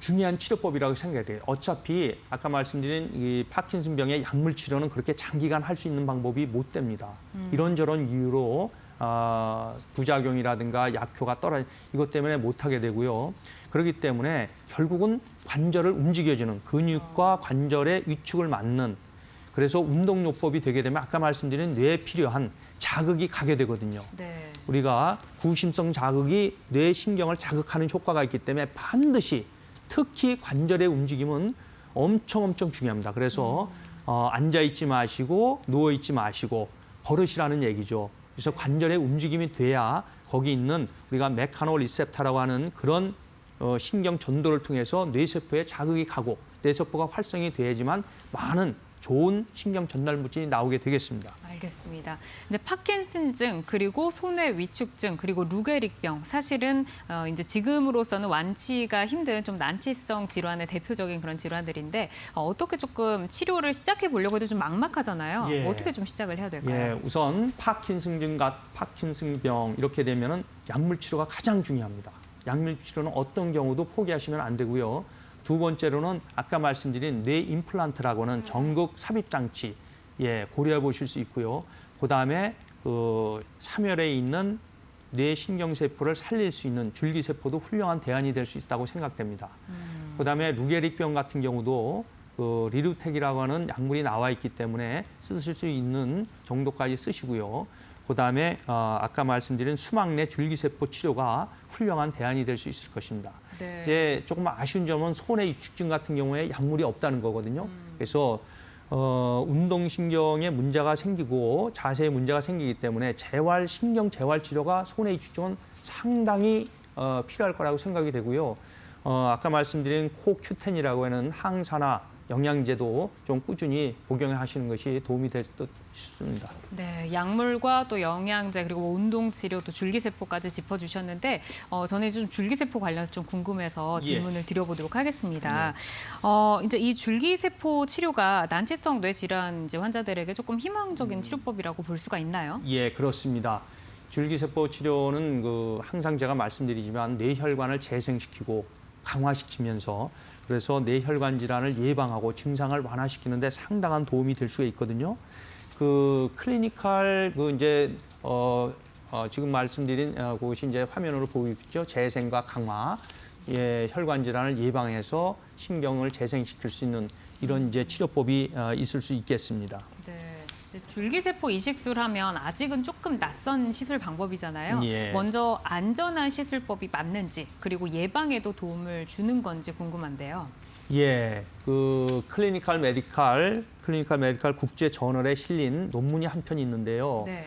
중요한 치료법이라고 생각이 돼요. 어차피 아까 말씀드린 이 파킨슨병의 약물 치료는 그렇게 장기간 할 수 있는 방법이 못 됩니다. 이런저런 이유로 부작용이라든가 약효가 떨어져 이것 때문에 못하게 되고요. 그렇기 때문에 결국은 관절을 움직여주는 근육과 관절의 위축을 맞는 그래서 운동요법이 되게 되면 아까 말씀드린 뇌에 필요한 자극이 가게 되거든요. 네. 우리가 구심성 자극이 뇌 신경을 자극하는 효과가 있기 때문에 반드시 특히 관절의 움직임은 엄청 중요합니다. 그래서 앉아있지 마시고 누워있지 마시고 걸으시라는 얘기죠. 그래서 관절의 움직임이 돼야 거기 있는 우리가 메카노 리셉터라고 하는 그런 신경 전도를 통해서 뇌세포에 자극이 가고 뇌세포가 활성이 돼야지만 많은 좋은 신경 전달 물질이 나오게 되겠습니다. 알겠습니다. 이제 파킨슨증 그리고 손의 위축증 그리고 루게릭병 사실은 이제 지금으로서는 완치가 힘든 좀 난치성 질환의 대표적인 그런 질환들인데 어떻게 조금 치료를 시작해 보려고 해도 좀 막막하잖아요. 예. 어떻게 좀 시작을 해야 될까요? 예, 우선 파킨슨증과 파킨슨병 이렇게 되면은 약물 치료가 가장 중요합니다. 약물 치료는 어떤 경우도 포기하시면 안 되고요. 두 번째로는 아까 말씀드린 뇌 임플란트라고 하는 전극 삽입 장치 고려해 보실 수 있고요. 그다음에 참혈에 있는 뇌 신경세포를 살릴 수 있는 줄기세포도 훌륭한 대안이 될 수 있다고 생각됩니다. 그다음에 루게릭병 같은 경우도 리루텍이라고 하는 약물이 나와 있기 때문에 쓰실 수 있는 정도까지 쓰시고요. 그다음에 아까 말씀드린 수막내 줄기세포 치료가 훌륭한 대안이 될 수 있을 것입니다. 네. 이제 조금 아쉬운 점은 손의 위축증 같은 경우에 약물이 없다는 거거든요. 그래서 운동신경에 문제가 생기고 자세에 문제가 생기기 때문에 신경 재활 치료가 손의 위축증은 상당히 필요할 거라고 생각이 되고요. 아까 말씀드린 코큐텐이라고 하는 항산화 영양제도 좀 꾸준히 복용하시는 것이 도움이 될 듯 싶습니다. 네, 약물과 또 영양제 그리고 운동 치료 또 줄기세포까지 짚어주셨는데 저는 좀 줄기세포 관련해서 좀 궁금해서 질문을 드려보도록 하겠습니다. 이제 이 줄기세포 치료가 난치성 뇌 질환 환자들에게 조금 희망적인 치료법이라고 볼 수가 있나요? 예, 그렇습니다. 줄기세포 치료는 항상 제가 말씀드리지만 뇌혈관을 재생시키고 강화시키면서 그래서 뇌혈관 질환을 예방하고 증상을 완화시키는 데 상당한 도움이 될 수가 있거든요. 클리니컬 지금 말씀드린 그것이 이제 화면으로 보이죠. 재생과 강화, 혈관 질환을 예방해서 신경을 재생시킬 수 있는 이런 이제 치료법이 있을 수 있겠습니다. 네. 줄기세포 이식술 하면 아직은 조금 낯선 시술 방법이잖아요. 예. 먼저 안전한 시술법이 맞는지 그리고 예방에도 도움을 주는 건지 궁금한데요. 예, 클리니컬 메디칼 국제 저널에 실린 논문이 한 편 있는데요. 네.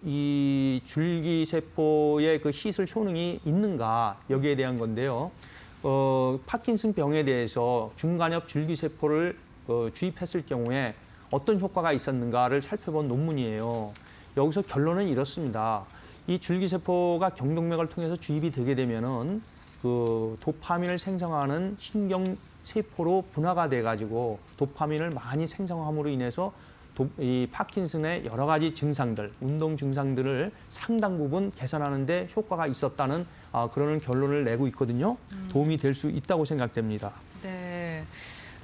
이 줄기세포의 시술 효능이 있는가 여기에 대한 건데요. 파킨슨 병에 대해서 중간엽 줄기세포를 주입했을 경우에 어떤 효과가 있었는가를 살펴본 논문이에요. 여기서 결론은 이렇습니다. 이 줄기세포가 경동맥을 통해서 주입이 되게 되면은 도파민을 생성하는 신경세포로 분화가 돼가지고 도파민을 많이 생성함으로 인해서 이 파킨슨의 여러 가지 증상들, 운동 증상들을 상당 부분 개선하는 데 효과가 있었다는 그런 결론을 내고 있거든요. 도움이 될 수 있다고 생각됩니다. 네.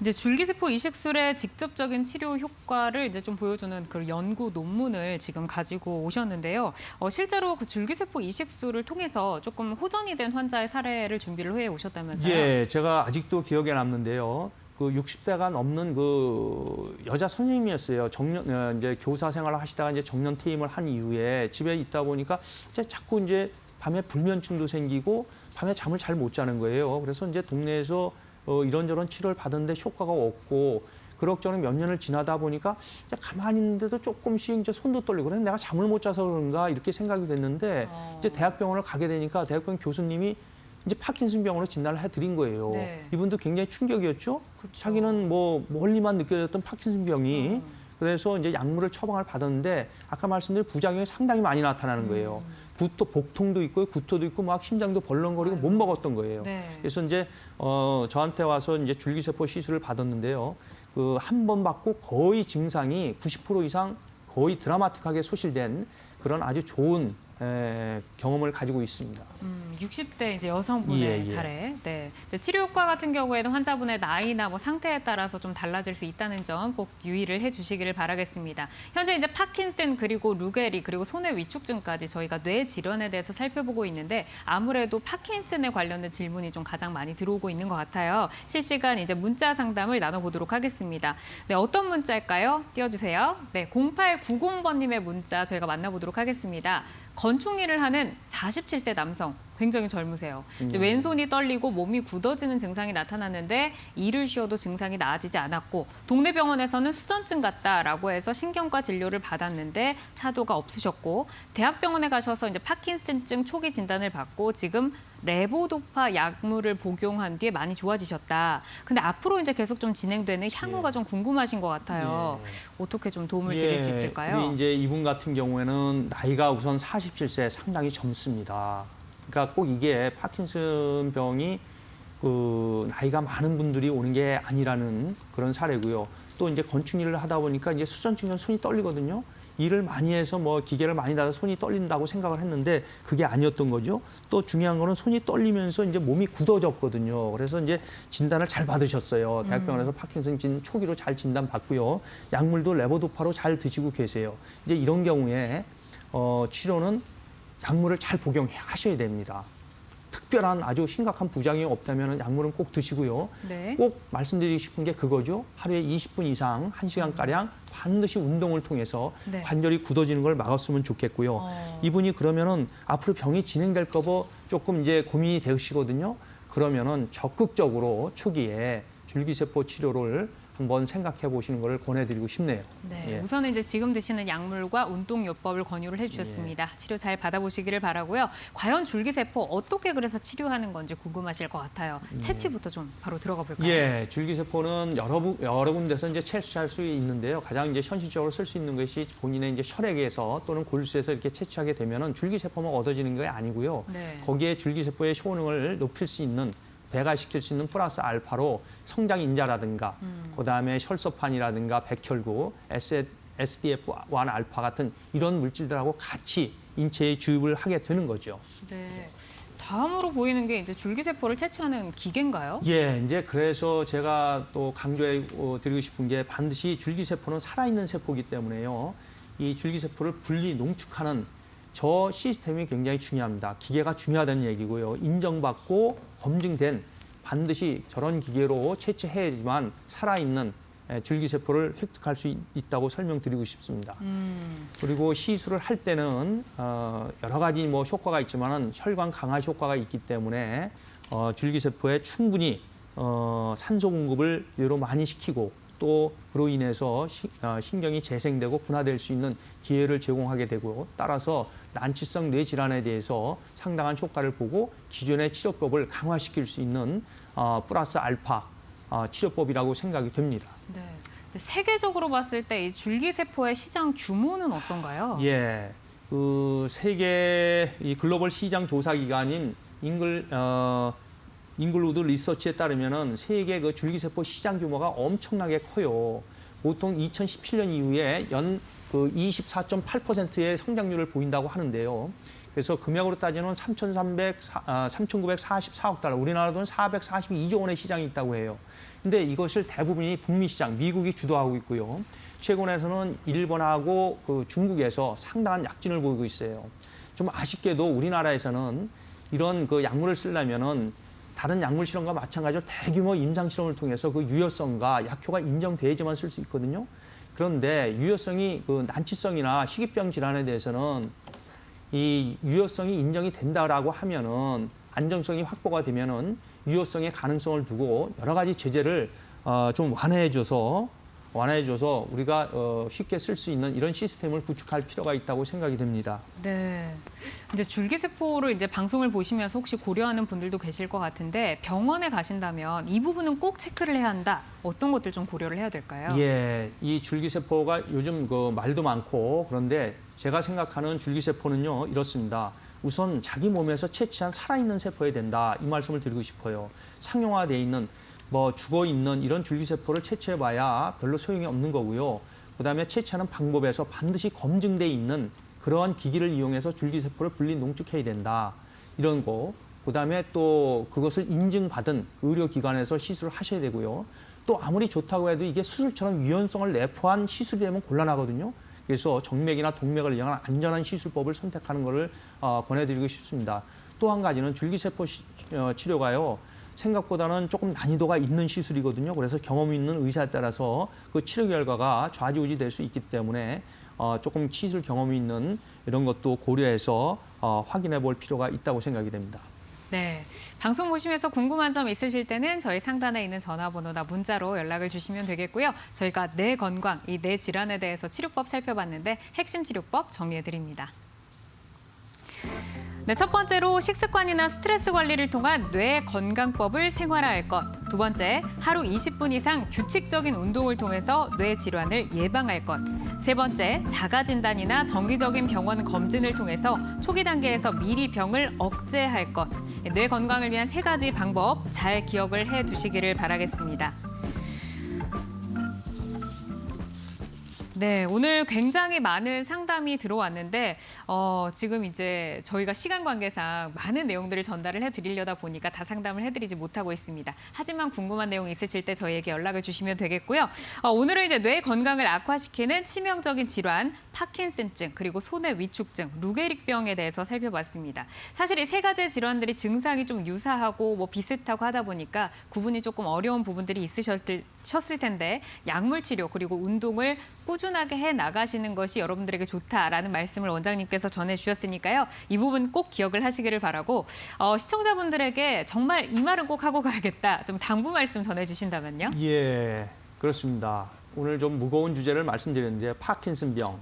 이제 줄기세포 이식술의 직접적인 치료 효과를 이제 좀 보여주는 그 연구 논문을 지금 가지고 오셨는데요. 실제로 그 줄기세포 이식술을 통해서 조금 호전이 된 환자의 사례를 준비를 해 오셨다면서요? 예, 제가 아직도 기억에 남는데요. 60세가 넘는 여자 선생님이었어요. 이제 교사 생활을 하시다가 이제 정년 퇴임을 한 이후에 집에 있다 보니까 자꾸 밤에 불면증도 생기고 밤에 잠을 잘 못 자는 거예요. 그래서 이제 동네에서 이런저런 치료를 받았는데 효과가 없고 그럭저럭 몇 년을 지나다 보니까 가만히 있는데도 조금씩 이제 손도 떨리고 그래서 내가 잠을 못 자서 그런가 이렇게 생각이 됐는데 이제 대학병원을 가게 되니까 대학병원 교수님이 이제 파킨슨병으로 진단을 해드린 거예요. 네. 이분도 굉장히 충격이었죠. 그쵸. 자기는 멀리만 느껴졌던 파킨슨병이 그래서 이제 약물을 처방을 받았는데 아까 말씀드린 부작용이 상당히 많이 나타나는 거예요. 복통도 있고 구토도 있고 막 심장도 벌렁거리고 못 먹었던 거예요. 네. 그래서 이제 저한테 와서 이제 줄기세포 시술을 받았는데요. 한 번 받고 거의 증상이 90% 이상 거의 드라마틱하게 소실된 그런 아주 좋은 경험을 가지고 있습니다. 60대 이제 여성분의 예, 예. 사례. 네. 근데 치료 효과 같은 경우에는 환자분의 나이나 뭐 상태에 따라서 좀 달라질 수 있다는 점 꼭 유의를 해주시기를 바라겠습니다. 현재 이제 파킨슨 그리고 루게리 그리고 손해 위축증까지 저희가 뇌 질환에 대해서 살펴보고 있는데 아무래도 파킨슨에 관련된 질문이 좀 가장 많이 들어오고 있는 것 같아요. 실시간 이제 문자 상담을 나눠보도록 하겠습니다. 네, 어떤 문자일까요? 띄워주세요. 네, 0890번님의 문자 저희가 만나보도록 하겠습니다. 건축 일을 하는 47세 남성, 굉장히 젊으세요. 이제 왼손이 떨리고 몸이 굳어지는 증상이 나타났는데 일을 쉬어도 증상이 나아지지 않았고 동네 병원에서는 수전증 같다라고 해서 신경과 진료를 받았는데 차도가 없으셨고 대학병원에 가셔서 이제 파킨슨증 초기 진단을 받고 지금 레보도파 약물을 복용한 뒤에 많이 좋아지셨다. 근데 앞으로 이제 계속 좀 진행되는 향후가 좀 궁금하신 것 같아요. 어떻게 좀 도움을 드릴 수 있을까요? 우리 이제 이분 같은 경우에는 나이가 우선 47세 상당히 젊습니다. 그러니까 꼭 이게 파킨슨 병이 나이가 많은 분들이 오는 게 아니라는 그런 사례고요. 또 이제 건축 일을 하다 보니까 이제 수전증은 손이 떨리거든요. 일을 많이 해서 뭐 기계를 많이 달아서 손이 떨린다고 생각을 했는데 그게 아니었던 거죠. 또 중요한 거는 손이 떨리면서 이제 몸이 굳어졌거든요. 그래서 이제 진단을 잘 받으셨어요. 대학병원에서 파킨슨 초기로 잘 진단 받고요. 약물도 레보도파로 잘 드시고 계세요. 이제 이런 경우에 치료는 약물을 잘 복용하셔야 됩니다. 특별한 아주 심각한 부작용이 없다면 약물은 꼭 드시고요. 네. 꼭 말씀드리고 싶은 게 그거죠. 하루에 20분 이상, 1시간가량 반드시 운동을 통해서 네. 관절이 굳어지는 걸 막았으면 좋겠고요. 이분이 그러면은 앞으로 병이 진행될까 봐 조금 이제 고민이 되시거든요. 그러면은 적극적으로 초기에 줄기세포 치료를 한번 생각해 보시는 걸 권해드리고 싶네요. 네, 예. 우선은 이제 지금 드시는 약물과 운동요법을 권유를 해주셨습니다. 치료 잘 받아보시기를 바라고요. 과연 줄기세포 어떻게 그래서 치료하는 건지 궁금하실 것 같아요. 채취부터 좀 바로 들어가 볼까요? 예, 줄기세포는 여러 군데서 이제 채취할 수 있는데요. 가장 이제 현실적으로 쓸 수 있는 것이 본인의 이제 혈액에서 또는 골수에서 이렇게 채취하게 되면은 줄기세포만 얻어지는 게 아니고요. 네. 거기에 줄기세포의 효능을 높일 수 있는 배가시킬 수 있는 플러스 알파로 성장 인자라든가 그다음에 혈소판이라든가 백혈구, SDF1 알파 같은 이런 물질들하고 같이 인체에 주입을 하게 되는 거죠. 네. 다음으로 보이는 게 이제 줄기세포를 채취하는 기계인가요? 예, 이제 그래서 제가 또 강조해 드리고 싶은 게 반드시 줄기세포는 살아있는 세포이기 때문에요. 이 줄기세포를 분리 농축하는 저 시스템이 굉장히 중요합니다. 기계가 중요하다는 얘기고요. 인정받고 검증된 반드시 저런 기계로 채취해야지만 살아있는 줄기세포를 획득할 수 있다고 설명드리고 싶습니다. 그리고 시술을 할 때는 여러 가지 뭐 효과가 있지만은 혈관 강화 효과가 있기 때문에 줄기세포에 충분히 산소 공급을 뇌로 많이 시키고 또 그로 인해서 신경이 재생되고 분화될 수 있는 기회를 제공하게 되고 따라서 난치성 뇌질환에 대해서 상당한 효과를 보고 기존의 치료법을 강화시킬 수 있는 플러스 알파 치료법이라고 생각이 됩니다. 네. 근데 세계적으로 봤을 때 이 줄기세포의 시장 규모는 어떤가요? 예, 그 세계 이 글로벌 시장 조사 기관인 잉글우드 리서치에 따르면은 세계 그 줄기세포 시장 규모가 엄청나게 커요. 보통 2017년 이후에 연 그 24.8%의 성장률을 보인다고 하는데요. 그래서 금액으로 따지면 3,944억 달러, 우리나라 돈 442조 원의 시장이 있다고 해요. 근데 이것을 대부분이 북미 시장, 미국이 주도하고 있고요. 최근에서는 일본하고 그 중국에서 상당한 약진을 보이고 있어요. 좀 아쉽게도 우리나라에서는 이런 그 약물을 쓰려면은 다른 약물 실험과 마찬가지로 대규모 임상 실험을 통해서 그 유효성과 약효가 인정돼야지만 쓸 수 있거든요. 그런데 유효성이 그 난치성이나 희귀병 질환에 대해서는 이 유효성이 인정이 된다라고 하면은 안정성이 확보가 되면은 유효성의 가능성을 두고 여러 가지 제재를 좀 완화해줘서 우리가 쉽게 쓸 수 있는 이런 시스템을 구축할 필요가 있다고 생각이 됩니다. 네. 이제 줄기세포를 이제 방송을 보시면서 혹시 고려하는 분들도 계실 것 같은데 병원에 가신다면 이 부분은 꼭 체크를 해야 한다. 어떤 것들 좀 고려를 해야 될까요? 예, 이 줄기세포가 요즘 그 말도 많고 그런데 제가 생각하는 줄기세포는요 이렇습니다. 우선 자기 몸에서 채취한 살아있는 세포여야 된다. 이 말씀을 드리고 싶어요. 상용화되어 있는 뭐 죽어 있는 이런 줄기세포를 채취해봐야 별로 소용이 없는 거고요. 그다음에 채취하는 방법에서 반드시 검증돼 있는 그러한 기기를 이용해서 줄기세포를 분리 농축해야 된다. 이런 거. 그다음에 또 그것을 인증받은 의료기관에서 시술을 하셔야 되고요. 또 아무리 좋다고 해도 이게 수술처럼 유연성을 내포한 시술이 되면 곤란하거든요. 그래서 정맥이나 동맥을 이용한 안전한 시술법을 선택하는 것을 권해드리고 싶습니다. 또 한 가지는 줄기세포 치료가요. 생각보다는 조금 난이도가 있는 시술이거든요. 그래서 경험 있는 의사에 따라서 그 치료 결과가 좌지우지 될 수 있기 때문에 조금 시술 경험이 있는 이런 것도 고려해서 확인해 볼 필요가 있다고 생각이 됩니다. 네, 방송 보시면서 궁금한 점 있으실 때는 저희 상단에 있는 전화번호나 문자로 연락을 주시면 되겠고요. 저희가 뇌 건강, 이 뇌 질환에 대해서 치료법 살펴봤는데 핵심 치료법 정리해드립니다. 네, 첫 번째로 식습관이나 스트레스 관리를 통한 뇌 건강법을 생활화할 것. 두 번째, 하루 20분 이상 규칙적인 운동을 통해서 뇌 질환을 예방할 것. 세 번째, 자가 진단이나 정기적인 병원 검진을 통해서 초기 단계에서 미리 병을 억제할 것. 뇌 건강을 위한 세 가지 방법 잘 기억을 해 두시기를 바라겠습니다. 네, 오늘 굉장히 많은 상담이 들어왔는데 지금 이제 저희가 시간 관계상 많은 내용들을 전달을 해드리려다 보니까 다 상담을 해드리지 못하고 있습니다. 하지만 궁금한 내용 있으실 때 저희에게 연락을 주시면 되겠고요. 오늘은 이제 뇌 건강을 악화시키는 치명적인 질환, 파킨슨증, 그리고 손해 위축증, 루게릭병에 대해서 살펴봤습니다. 사실 이 세 가지 질환들이 증상이 좀 유사하고 뭐 비슷하고 하다 보니까 구분이 조금 어려운 부분들이 있으셨을 텐데 약물 치료 그리고 운동을 꾸준하게 해 나가시는 것이 여러분들에게 좋다라는 말씀을 원장님께서 전해주셨으니까요. 이 부분 꼭 기억을 하시기를 바라고 시청자분들에게 정말 이 말은 꼭 하고 가야겠다. 좀 당부 말씀 전해주신다면요. 예, 그렇습니다. 오늘 좀 무거운 주제를 말씀드렸는데 파킨슨병,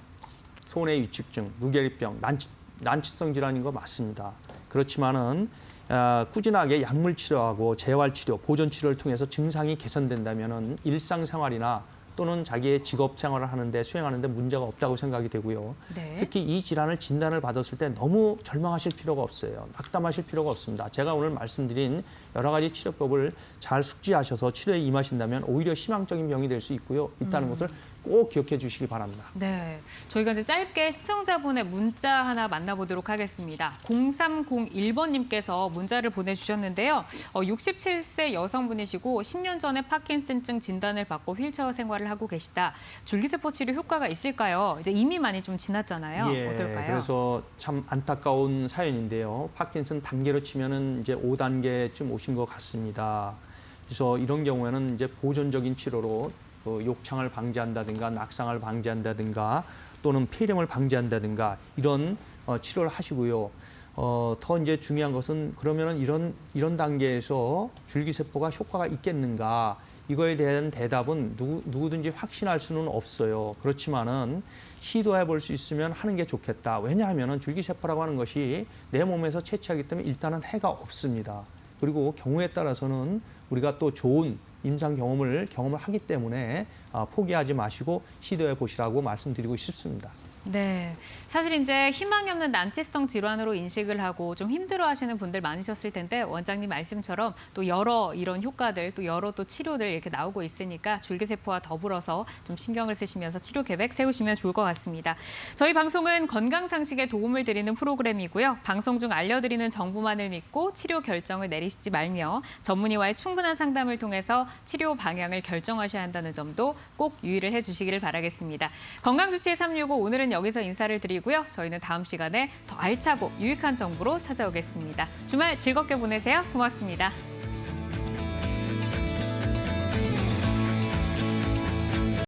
손해 위축증, 루게릭병, 난치성 질환인 거 맞습니다. 그렇지만은 꾸준하게 약물 치료하고 재활 치료, 보존 치료를 통해서 증상이 개선된다면은 일상생활이나 또는 자기의 직업 생활을 하는데 수행하는데 문제가 없다고 생각이 되고요. 네. 특히 이 질환을 진단을 받았을 때 너무 절망하실 필요가 없어요. 낙담하실 필요가 없습니다. 제가 오늘 말씀드린 여러 가지 치료법을 잘 숙지하셔서 치료에 임하신다면 오히려 희망적인 병이 될 수 있다는 것을 꼭 기억해 주시기 바랍니다. 네, 저희가 이제 짧게 시청자분의 문자 하나 만나보도록 하겠습니다. 0301번님께서 문자를 보내주셨는데요. 67세 여성분이시고 10년 전에 파킨슨증 진단을 받고 휠체어 생활을 하고 계시다. 줄기세포 치료 효과가 있을까요? 이제 이미 많이 좀 지났잖아요. 예, 어떨까요? 그래서 참 안타까운 사연인데요. 파킨슨 단계로 치면은 이제 5단계쯤 오신 것 같습니다. 그래서 이런 경우에는 이제 보존적인 치료로 욕창을 방지한다든가 낙상을 방지한다든가 또는 폐렴을 방지한다든가 이런 치료를 하시고요. 더 이제 중요한 것은 그러면은 이런 단계에서 줄기세포가 효과가 있겠는가? 이거에 대한 대답은 누구든지 확신할 수는 없어요. 그렇지만은 시도해 볼 수 있으면 하는 게 좋겠다. 왜냐하면은 줄기세포라고 하는 것이 내 몸에서 채취하기 때문에 일단은 해가 없습니다. 그리고 경우에 따라서는 우리가 또 좋은 임상 경험을 하기 때문에 포기하지 마시고 시도해 보시라고 말씀드리고 싶습니다. 네, 사실 이제 희망이 없는 난치성 질환으로 인식을 하고 좀 힘들어하시는 분들 많으셨을 텐데 원장님 말씀처럼 또 여러 이런 효과들 또 여러 또 치료들 이렇게 나오고 있으니까 줄기세포와 더불어서 좀 신경을 쓰시면서 치료 계획 세우시면 좋을 것 같습니다. 저희 방송은 건강 상식에 도움을 드리는 프로그램이고요. 방송 중 알려드리는 정보만을 믿고 치료 결정을 내리시지 말며 전문의와의 충분한 상담을 통해서 치료 방향을 결정하셔야 한다는 점도 꼭 유의를 해주시기를 바라겠습니다. 건강주치의 365 오늘은 여기서 인사를 드리고요. 저희는 다음 시간에 더 알차고 유익한 정보로 찾아오겠습니다. 주말 즐겁게 보내세요. 고맙습니다.